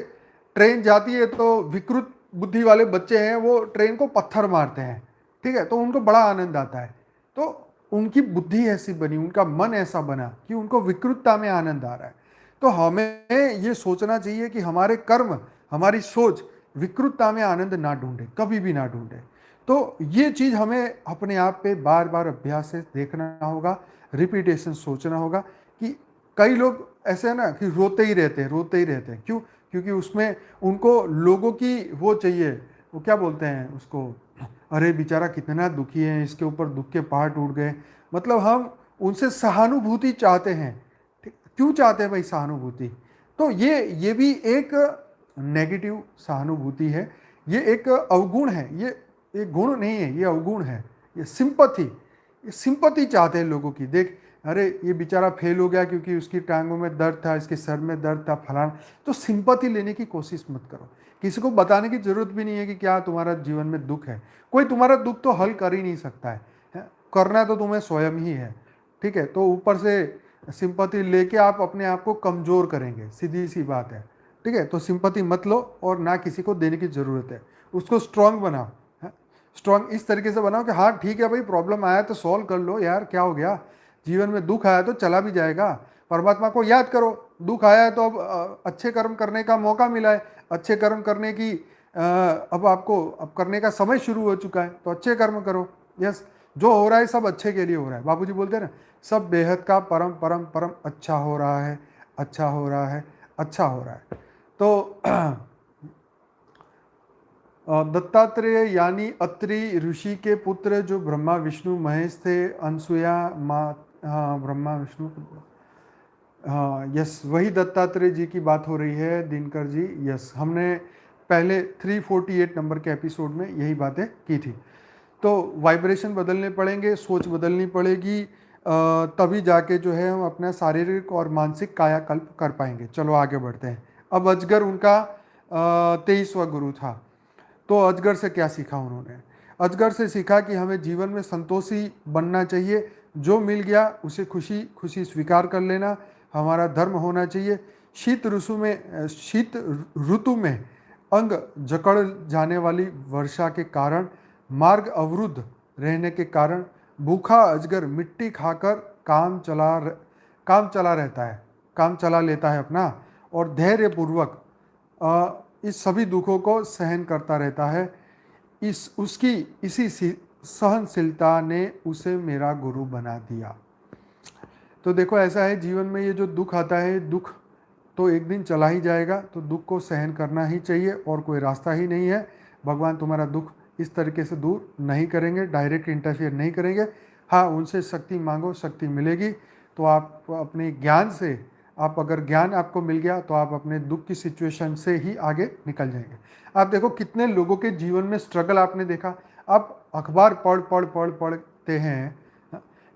ट्रेन जाती है तो विकृत बुद्धि वाले बच्चे हैं, वो ट्रेन को पत्थर मारते हैं, ठीक है, तो उनको बड़ा आनंद आता है। तो उनकी बुद्धि ऐसी बनी, उनका मन ऐसा बना कि उनको विकृतता में आनंद आ रहा है। तो हमें ये सोचना चाहिए कि हमारे कर्म, हमारी सोच विकृतता में आनंद ना ढूंढे, कभी भी ना ढूंढे। तो ये चीज़ हमें अपने आप पे बार बार अभ्यास से देखना होगा, रिपीटेशन सोचना होगा। कि कई लोग ऐसे है ना कि रोते ही रहते हैं, रोते ही रहते हैं, क्यों? क्योंकि उसमें उनको लोगों की वो चाहिए, वो क्या बोलते हैं उसको, अरे बेचारा कितना दुखी है, इसके ऊपर दुख के पहाड़ टूट गए। मतलब हम उनसे सहानुभूति चाहते हैं। ठीक, क्यों चाहते हैं भाई सहानुभूति? तो ये भी एक नेगेटिव सहानुभूति है, ये एक अवगुण है, ये एक गुण नहीं है, ये अवगुण है। ये सिंपथी चाहते हैं लोगों की। अरे ये बेचारा फेल हो गया क्योंकि उसकी टांगों में दर्द था, इसके सर में दर्द था, फलाना। तो सिंपैथी लेने की कोशिश मत करो। किसी को बताने की जरूरत भी नहीं है कि क्या तुम्हारा जीवन में दुख है। कोई तुम्हारा दुख तो हल कर ही नहीं सकता है? करना तो तुम्हें स्वयं ही है। ठीक है, तो ऊपर से सिंपैथी लेके आप अपने आप को कमजोर करेंगे, सीधी सी बात है। ठीक है, तो सिंपैथी मत लो और ना किसी को देने की जरूरत है। उसको स्ट्रांग बनाओ। स्ट्रांग इस तरीके से बनाओ कि हाँ ठीक है भाई, प्रॉब्लम आया तो सॉल्व कर लो यार, क्या हो गया। जीवन में दुख आया तो चला भी जाएगा। परमात्मा को याद करो, दुख आया है तो अब अच्छे कर्म करने का मौका मिला है। अच्छे कर्म करने की अब आपको अब करने का समय शुरू हो चुका है, तो अच्छे कर्म करो। यस, जो हो रहा है सब अच्छे के लिए हो रहा है। बाबूजी बोलते हैं ना, सब बेहद का परम परम परम अच्छा हो रहा है, अच्छा हो रहा है, अच्छा हो रहा है। तो दत्तात्रेय यानी अत्रि ऋषि के पुत्र जो ब्रह्मा विष्णु महेश थे, अनसुया माँ, हाँ ब्रह्मा विष्णु, हाँ यस, वही दत्तात्रेय जी की बात हो रही है दिनकर जी। यस, हमने पहले 348 नंबर के एपिसोड में यही बातें की थी। तो वाइब्रेशन बदलने पड़ेंगे, सोच बदलनी पड़ेगी, तभी जाके जो है हम अपना शारीरिक और मानसिक कायाकल्प कर पाएंगे। चलो आगे बढ़ते हैं। अब अजगर उनका 23वां गुरु था। तो अजगर से क्या सीखा उन्होंने? अजगर से सीखा कि हमें जीवन में संतोषी बनना चाहिए। जो मिल गया उसे खुशी खुशी स्वीकार कर लेना हमारा धर्म होना चाहिए। शीत ऋतु में अंग जकड़ जाने वाली वर्षा के कारण, मार्ग अवरुद्ध रहने के कारण भूखा अजगर मिट्टी खाकर काम चला रहता है, काम चला लेता है अपना, और धैर्यपूर्वक इस सभी दुखों को सहन करता रहता है। इसी सहनशीलता ने उसे मेरा गुरु बना दिया। तो देखो ऐसा है, जीवन में ये जो दुख आता है, दुख तो एक दिन चला ही जाएगा, तो दुख को सहन करना ही चाहिए और कोई रास्ता ही नहीं है। भगवान तुम्हारा दुख इस तरीके से दूर नहीं करेंगे, डायरेक्ट इंटरफियर नहीं करेंगे। हाँ, उनसे शक्ति मांगो, शक्ति मिलेगी। तो आप अपने ज्ञान से, आप अगर ज्ञान आपको मिल गया तो आप अपने दुख की सिचुएशन से ही आगे निकल जाएंगे। आप देखो कितने लोगों के जीवन में स्ट्रगल आपने देखा। आप अखबार पढ़ते हैं,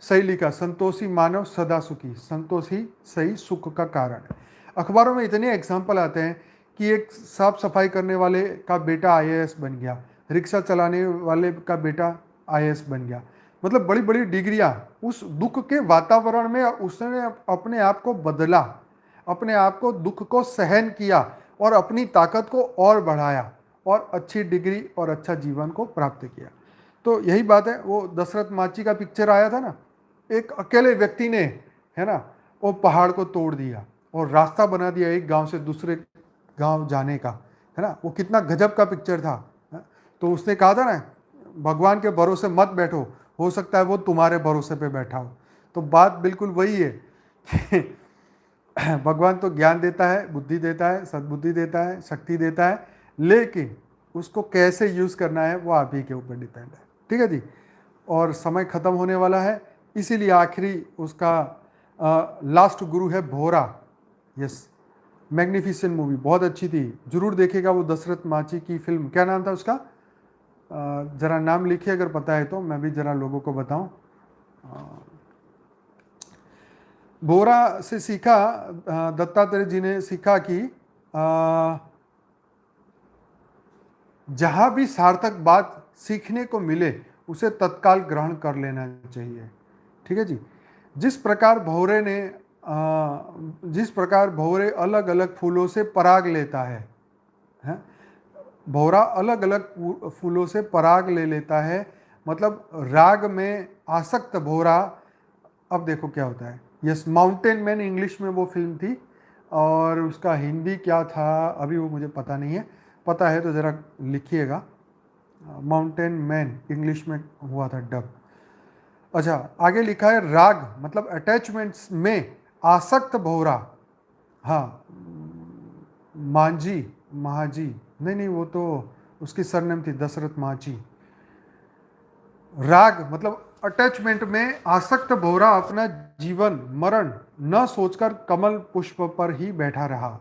सही लिखा, संतोषी मानव सदा सुखी, संतोष ही सही सुख का कारण है। अखबारों में इतने एग्जाम्पल आते हैं कि एक साफ सफाई करने वाले का बेटा आईएएस बन गया, रिक्शा चलाने वाले का बेटा आईएएस बन गया। मतलब बड़ी बड़ी डिग्रियां, उस दुख के वातावरण में उसने अपने आप को बदला, अपने आप को दुख को सहन किया और अपनी ताकत को और बढ़ाया और अच्छी डिग्री और अच्छा जीवन को प्राप्त किया। तो यही बात है, वो दशरथ माची का पिक्चर आया था ना, एक अकेले व्यक्ति ने, है ना, वो पहाड़ को तोड़ दिया और रास्ता बना दिया एक गांव से दूसरे गांव जाने का, है ना। वो कितना गजब का पिक्चर था। तो उसने कहा था ना, भगवान के भरोसे मत बैठो, हो सकता है वो तुम्हारे भरोसे पे बैठा हो। तो बात बिल्कुल वही है कि भगवान तो ज्ञान देता है, बुद्धि देता है, सद्बुद्धि देता है, शक्ति देता है, लेकिन उसको कैसे यूज़ करना है वो आप ही के ऊपर डिपेंड है। ठीक है जी। और समय ख़त्म होने वाला है, इसीलिए आखिरी उसका लास्ट गुरु है भोरा। यस, मैग्निफिसेंट मूवी, बहुत अच्छी थी, जरूर देखेगा। वो दशरथ माची की फिल्म, क्या नाम था उसका? जरा नाम लिखिए अगर पता है तो, मैं भी जरा लोगों को बताऊं। भोरा से सीखा, दत्तात्रेय जी ने सीखा कि जहां भी सार्थक बात सीखने को मिले उसे तत्काल ग्रहण कर लेना चाहिए। ठीक है जी। जिस प्रकार भौरे अलग अलग फूलों से पराग लेता है? भौरा अलग अलग फूलों से पराग ले लेता है, मतलब राग में आसक्त भौरा। अब देखो क्या होता है। यस, माउंटेन मैन इंग्लिश में वो फिल्म थी, और उसका हिंदी क्या था अभी वो मुझे पता नहीं है, पता है तो ज़रा लिखिएगा। माउंटेन मैन इंग्लिश में हुआ था डब। अच्छा, आगे लिखा है राग मतलब अटैचमेंट्स में आसक्त भौरा। हाँ, मांझी, महाजी, नहीं वो तो उसकी सरनेम थी, दशरथ माची। राग मतलब अटैचमेंट में आसक्त भौरा अपना जीवन मरण न सोचकर कमल पुष्प पर ही बैठा रहा।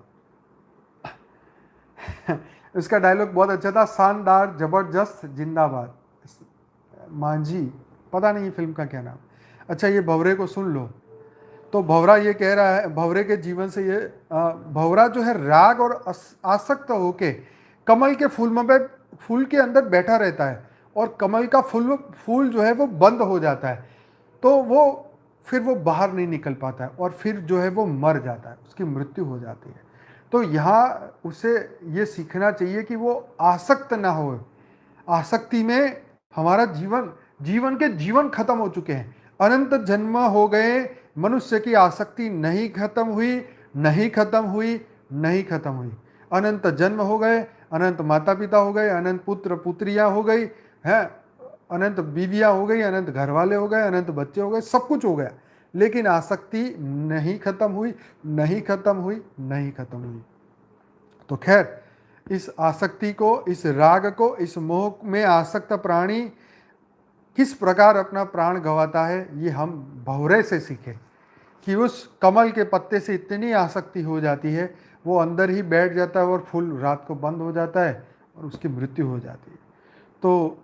इसका डायलॉग बहुत अच्छा था, शानदार, जबरदस्त, जिंदाबाद। मांझी, पता नहीं फिल्म का क्या नाम। अच्छा, ये भंवरे को सुन लो। तो भंवरा ये कह रहा है, भंवरे के जीवन से ये भंवरा जो है राग और आसक्त होके कमल के फूल के अंदर बैठा रहता है और कमल का फूल फूल जो है वो बंद हो जाता है, तो वो फिर वो बाहर नहीं निकल पाता है और फिर जो है वो मर जाता है, उसकी मृत्यु हो जाती है। तो यहाँ उसे ये सीखना चाहिए कि वो आसक्त ना हो। आसक्ति में हमारा जीवन के जीवन खत्म हो चुके हैं, अनंत जन्म हो गए, मनुष्य की आसक्ति नहीं खत्म हुई, नहीं खत्म हुई, नहीं खत्म हुई। अनंत जन्म हो गए, अनंत माता पिता हो गए, अनंत पुत्र पुत्रियां हो गई हैं, अनंत बीवियां हो गई, अनंत घर वाले हो गए, अनंत बच्चे हो गए, सब कुछ हो गया, लेकिन आसक्ति नहीं खत्म हुई, नहीं खत्म हुई, नहीं खत्म हुई। तो खैर, इस आसक्ति को, इस राग को, इस मोह में आसक्त प्राणी किस प्रकार अपना प्राण गंवाता है, ये हम भंवरे से सीखे कि उस कमल के पत्ते से इतनी आसक्ति हो जाती है, वो अंदर ही बैठ जाता है और फूल रात को बंद हो जाता है और उसकी मृत्यु हो जाती है। तो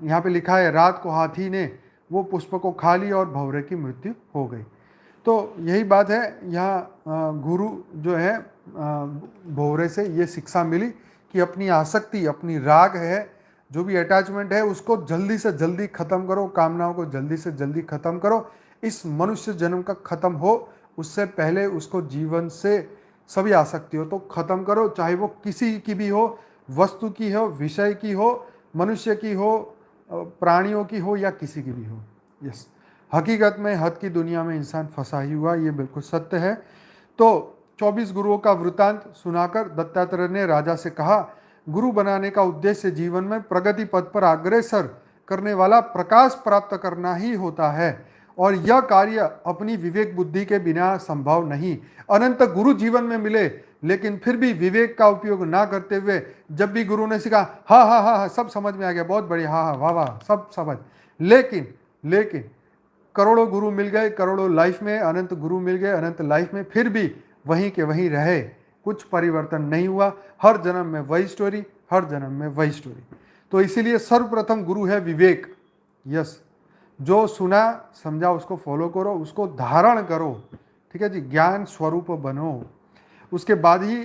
यहाँ पे लिखा है, रात को हाथी ने वो पुष्प को खा लिया और भंवरे की मृत्यु हो गई। तो यही बात है, यहाँ गुरु जो है भंवरे से ये शिक्षा मिली कि अपनी आसक्ति, अपनी राग है, जो भी अटैचमेंट है, उसको जल्दी से जल्दी खत्म करो, कामनाओं को जल्दी से जल्दी खत्म करो। इस मनुष्य जन्म का खत्म हो उससे पहले उसको जीवन से सभी आसक्ति हो तो खत्म करो, चाहे वो किसी की भी हो, वस्तु की हो, विषय की हो, मनुष्य की हो, प्राणियों की हो या किसी की भी हो। यस, हकीकत में हद की दुनिया में इंसान फंसा ही हुआ, ये बिल्कुल सत्य है। तो 24 गुरुओं का वृतांत सुनाकर दत्तात्रेय ने राजा से कहा, गुरु बनाने का उद्देश्य जीवन में प्रगति पथ पर अग्रसर करने वाला प्रकाश प्राप्त करना ही होता है और यह कार्य अपनी विवेक बुद्धि के बिना संभव नहीं। अनंत गुरु जीवन में मिले, लेकिन फिर भी विवेक का उपयोग ना करते हुए जब भी गुरु ने सिखा, हाँ हाँ हाँ हाँ सब समझ में आ गया, बहुत बढ़िया, हाँ हाँ वाह वाह सब समझ, लेकिन लेकिन करोड़ों गुरु मिल गए, करोड़ों लाइफ में अनंत गुरु मिल गए अनंत लाइफ में, फिर भी वहीं के वहीं रहे, कुछ परिवर्तन नहीं हुआ, हर जन्म में वही स्टोरी, हर जन्म में वही स्टोरी। तो इसीलिए सर्वप्रथम गुरु है विवेक। यस, जो सुना समझा उसको फॉलो करो, उसको धारण करो, ठीक है जी, ज्ञान स्वरूप बनो, उसके बाद ही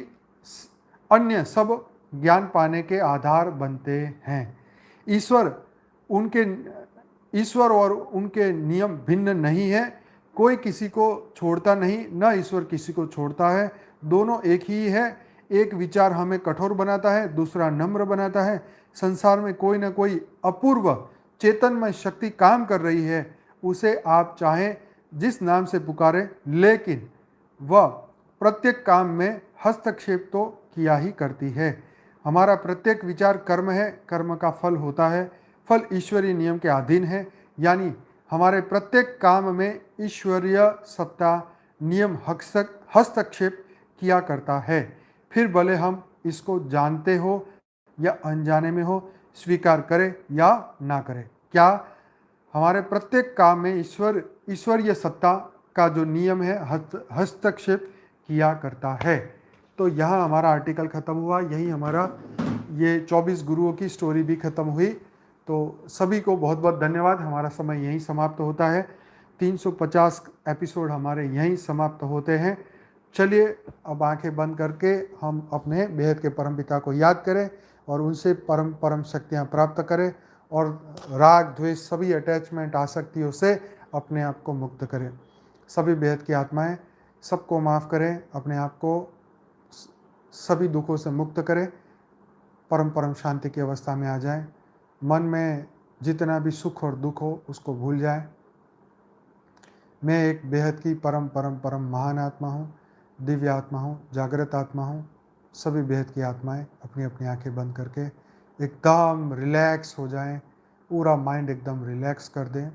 अन्य सब ज्ञान पाने के आधार बनते हैं। ईश्वर उनके ईश्वर और उनके नियम भिन्न नहीं है, कोई किसी को छोड़ता नहीं, न ईश्वर किसी को छोड़ता है, दोनों एक ही है। एक विचार हमें कठोर बनाता है, दूसरा नम्र बनाता है। संसार में कोई ना कोई अपूर्व चेतनमय शक्ति काम कर रही है, उसे आप चाहें जिस नाम से पुकारें, लेकिन वह प्रत्येक काम में हस्तक्षेप तो किया ही करती है। हमारा प्रत्येक विचार कर्म है, कर्म का फल होता है, फल ईश्वरीय नियम के अधीन है, यानी हमारे प्रत्येक काम में ईश्वरीय सत्ता नियम हस्तक्षेप किया करता है, फिर भले हम इसको जानते हो या अनजाने में हो, स्वीकार करें या ना करें। क्या हमारे प्रत्येक काम में ईश्वरीय सत्ता का जो नियम है हस्तक्षेप किया करता है। तो यहाँ हमारा आर्टिकल ख़त्म हुआ, यही हमारा ये 24 गुरुओं की स्टोरी भी ख़त्म हुई। तो सभी को बहुत बहुत धन्यवाद, हमारा समय यहीं समाप्त होता है, 350 एपिसोड हमारे यहीं समाप्त होते हैं। चलिए अब आंखें बंद करके हम अपने बेहद के परमपिता को याद करें और उनसे परम परम शक्तियाँ प्राप्त करें और राग द्वेष सभी अटैचमेंट आसक्तियों से अपने आप को मुक्त करें। सभी बेहद की आत्माएं सबको माफ़ करें, अपने आप को सभी दुखों से मुक्त करें, परम परम शांति की अवस्था में आ जाएं, मन में जितना भी सुख और दुख हो उसको भूल जाएं। मैं एक बेहद की परम परम परम महान आत्मा हूँ, दिव्य आत्मा हूँ, जागृत आत्मा हूँ। सभी बेहद की आत्माएं अपनी अपनी आंखें बंद करके एकदम रिलैक्स हो जाएं, पूरा माइंड एकदम रिलैक्स कर दें।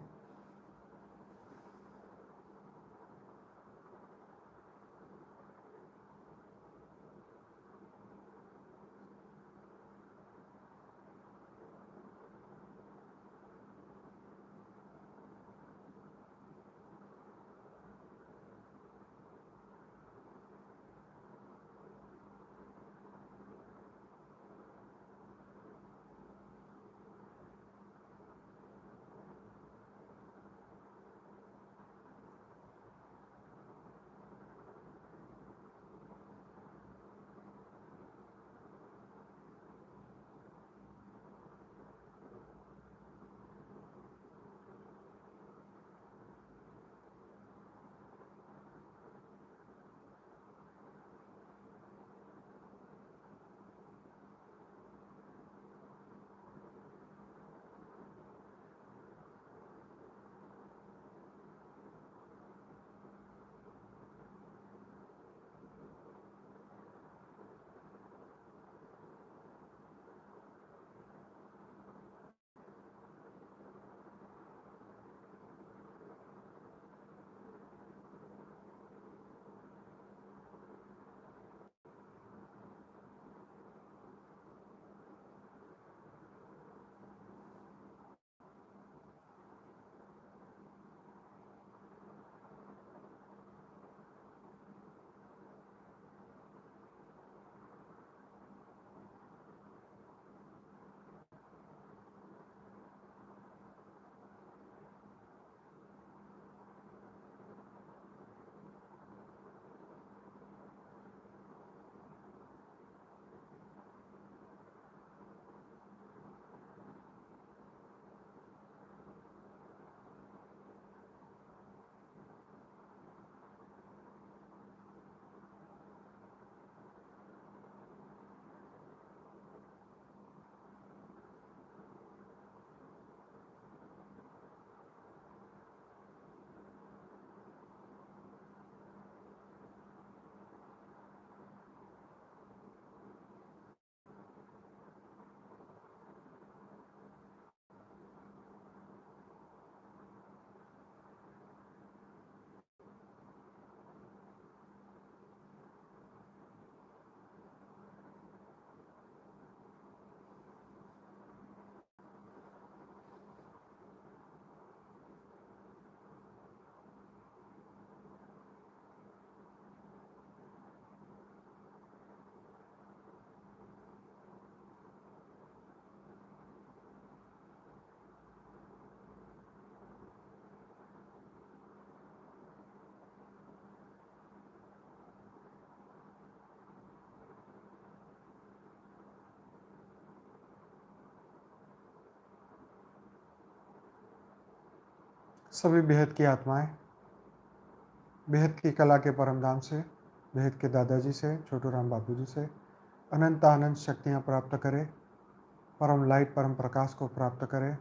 सभी बेहद की आत्माएं बेहद की कला के परमधाम से, बेहद के दादाजी से, छोटू राम बापू जी से अनंत अनंत शक्तियाँ प्राप्त करें, परम लाइट परम प्रकाश को प्राप्त करें।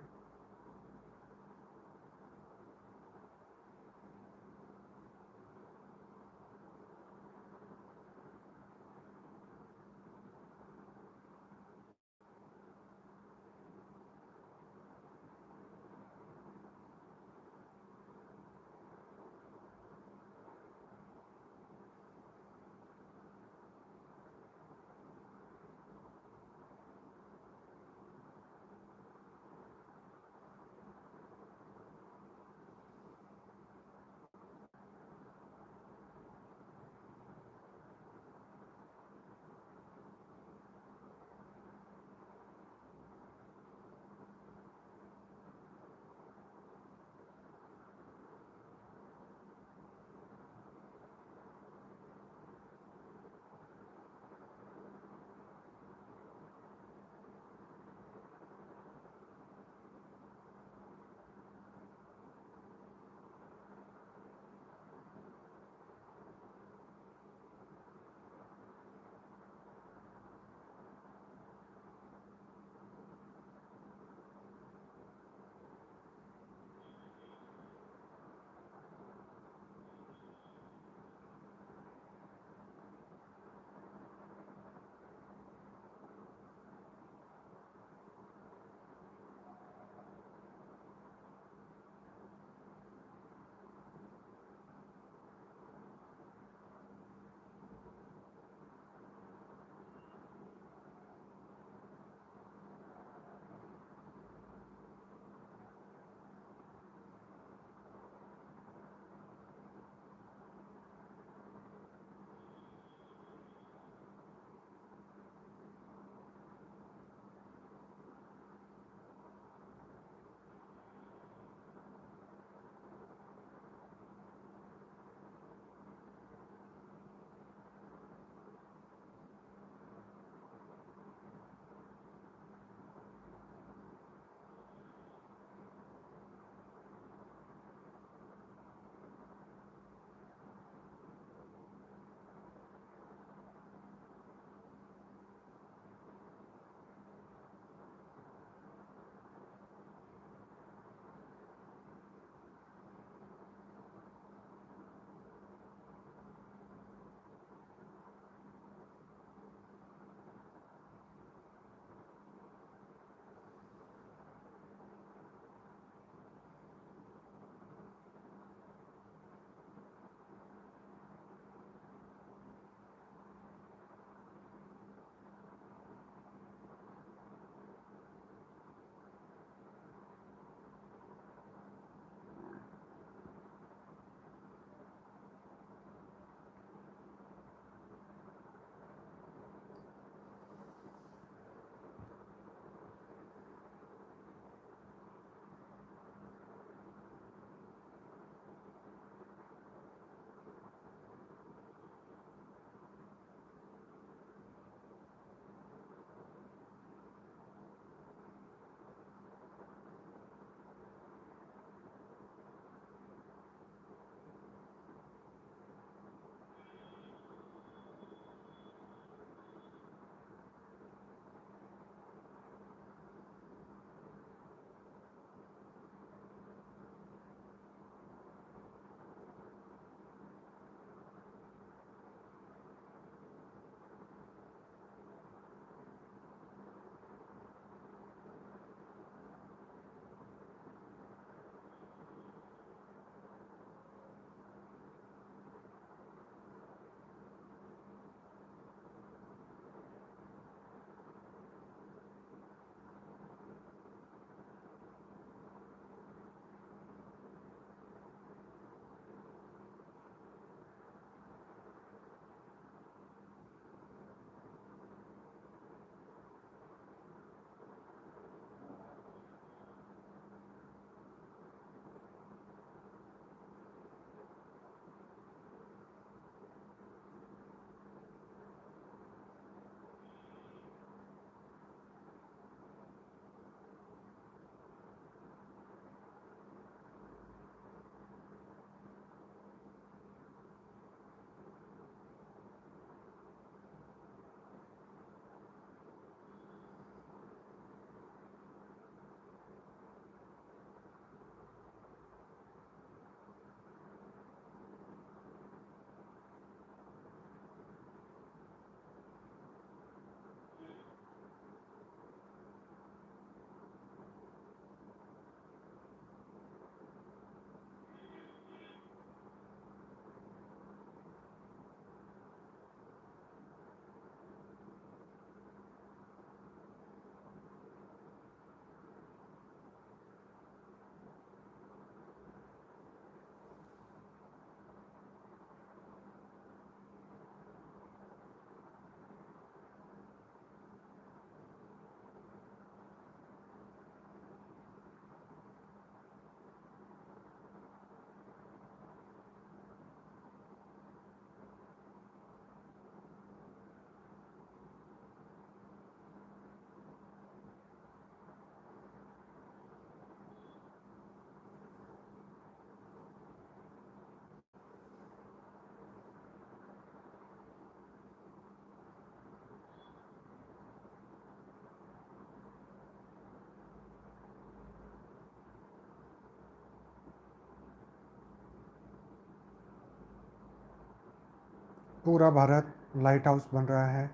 पूरा भारत लाइट हाउस बन रहा है,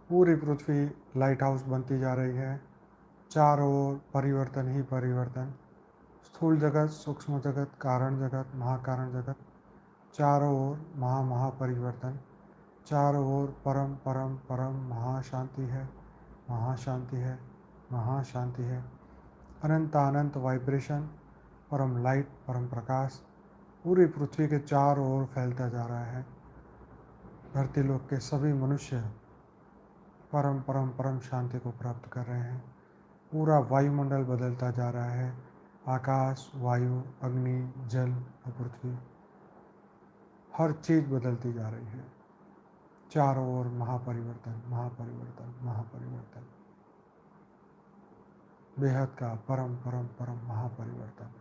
पूरी पृथ्वी लाइट हाउस बनती जा रही है। चारों ओर परिवर्तन ही परिवर्तन, स्थूल जगत, सूक्ष्म जगत, कारण जगत, महाकारण जगत, चारों ओर महापरिवर्तन, चारों ओर परम परम परम महाशांति है, महाशांति है, महाशांति है। अनंत अनंत वाइब्रेशन, परम लाइट, परम प्रकाश पूरी पृथ्वी के चारों ओर फैलता जा रहा है। धरती लोक के सभी मनुष्य परम परम परम शांति को प्राप्त कर रहे हैं। पूरा वायुमंडल बदलता जा रहा है। आकाश, वायु, अग्नि, जल और पृथ्वी, हर चीज़ बदलती जा रही है। चारों ओर महापरिवर्तन, महापरिवर्तन, महापरिवर्तन, बेहद का परम परम परम महापरिवर्तन।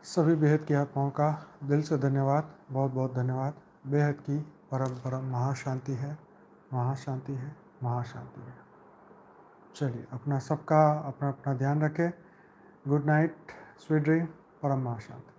सभी बेहद की आत्माओं का दिल से धन्यवाद, बहुत बहुत धन्यवाद। बेहद की परम परम महाशांति है, महाशांति है, महाशांति है। चलिए, अपना सबका अपना अपना ध्यान रखें। गुड नाइट, स्वीट ड्रीम, परम महाशांति।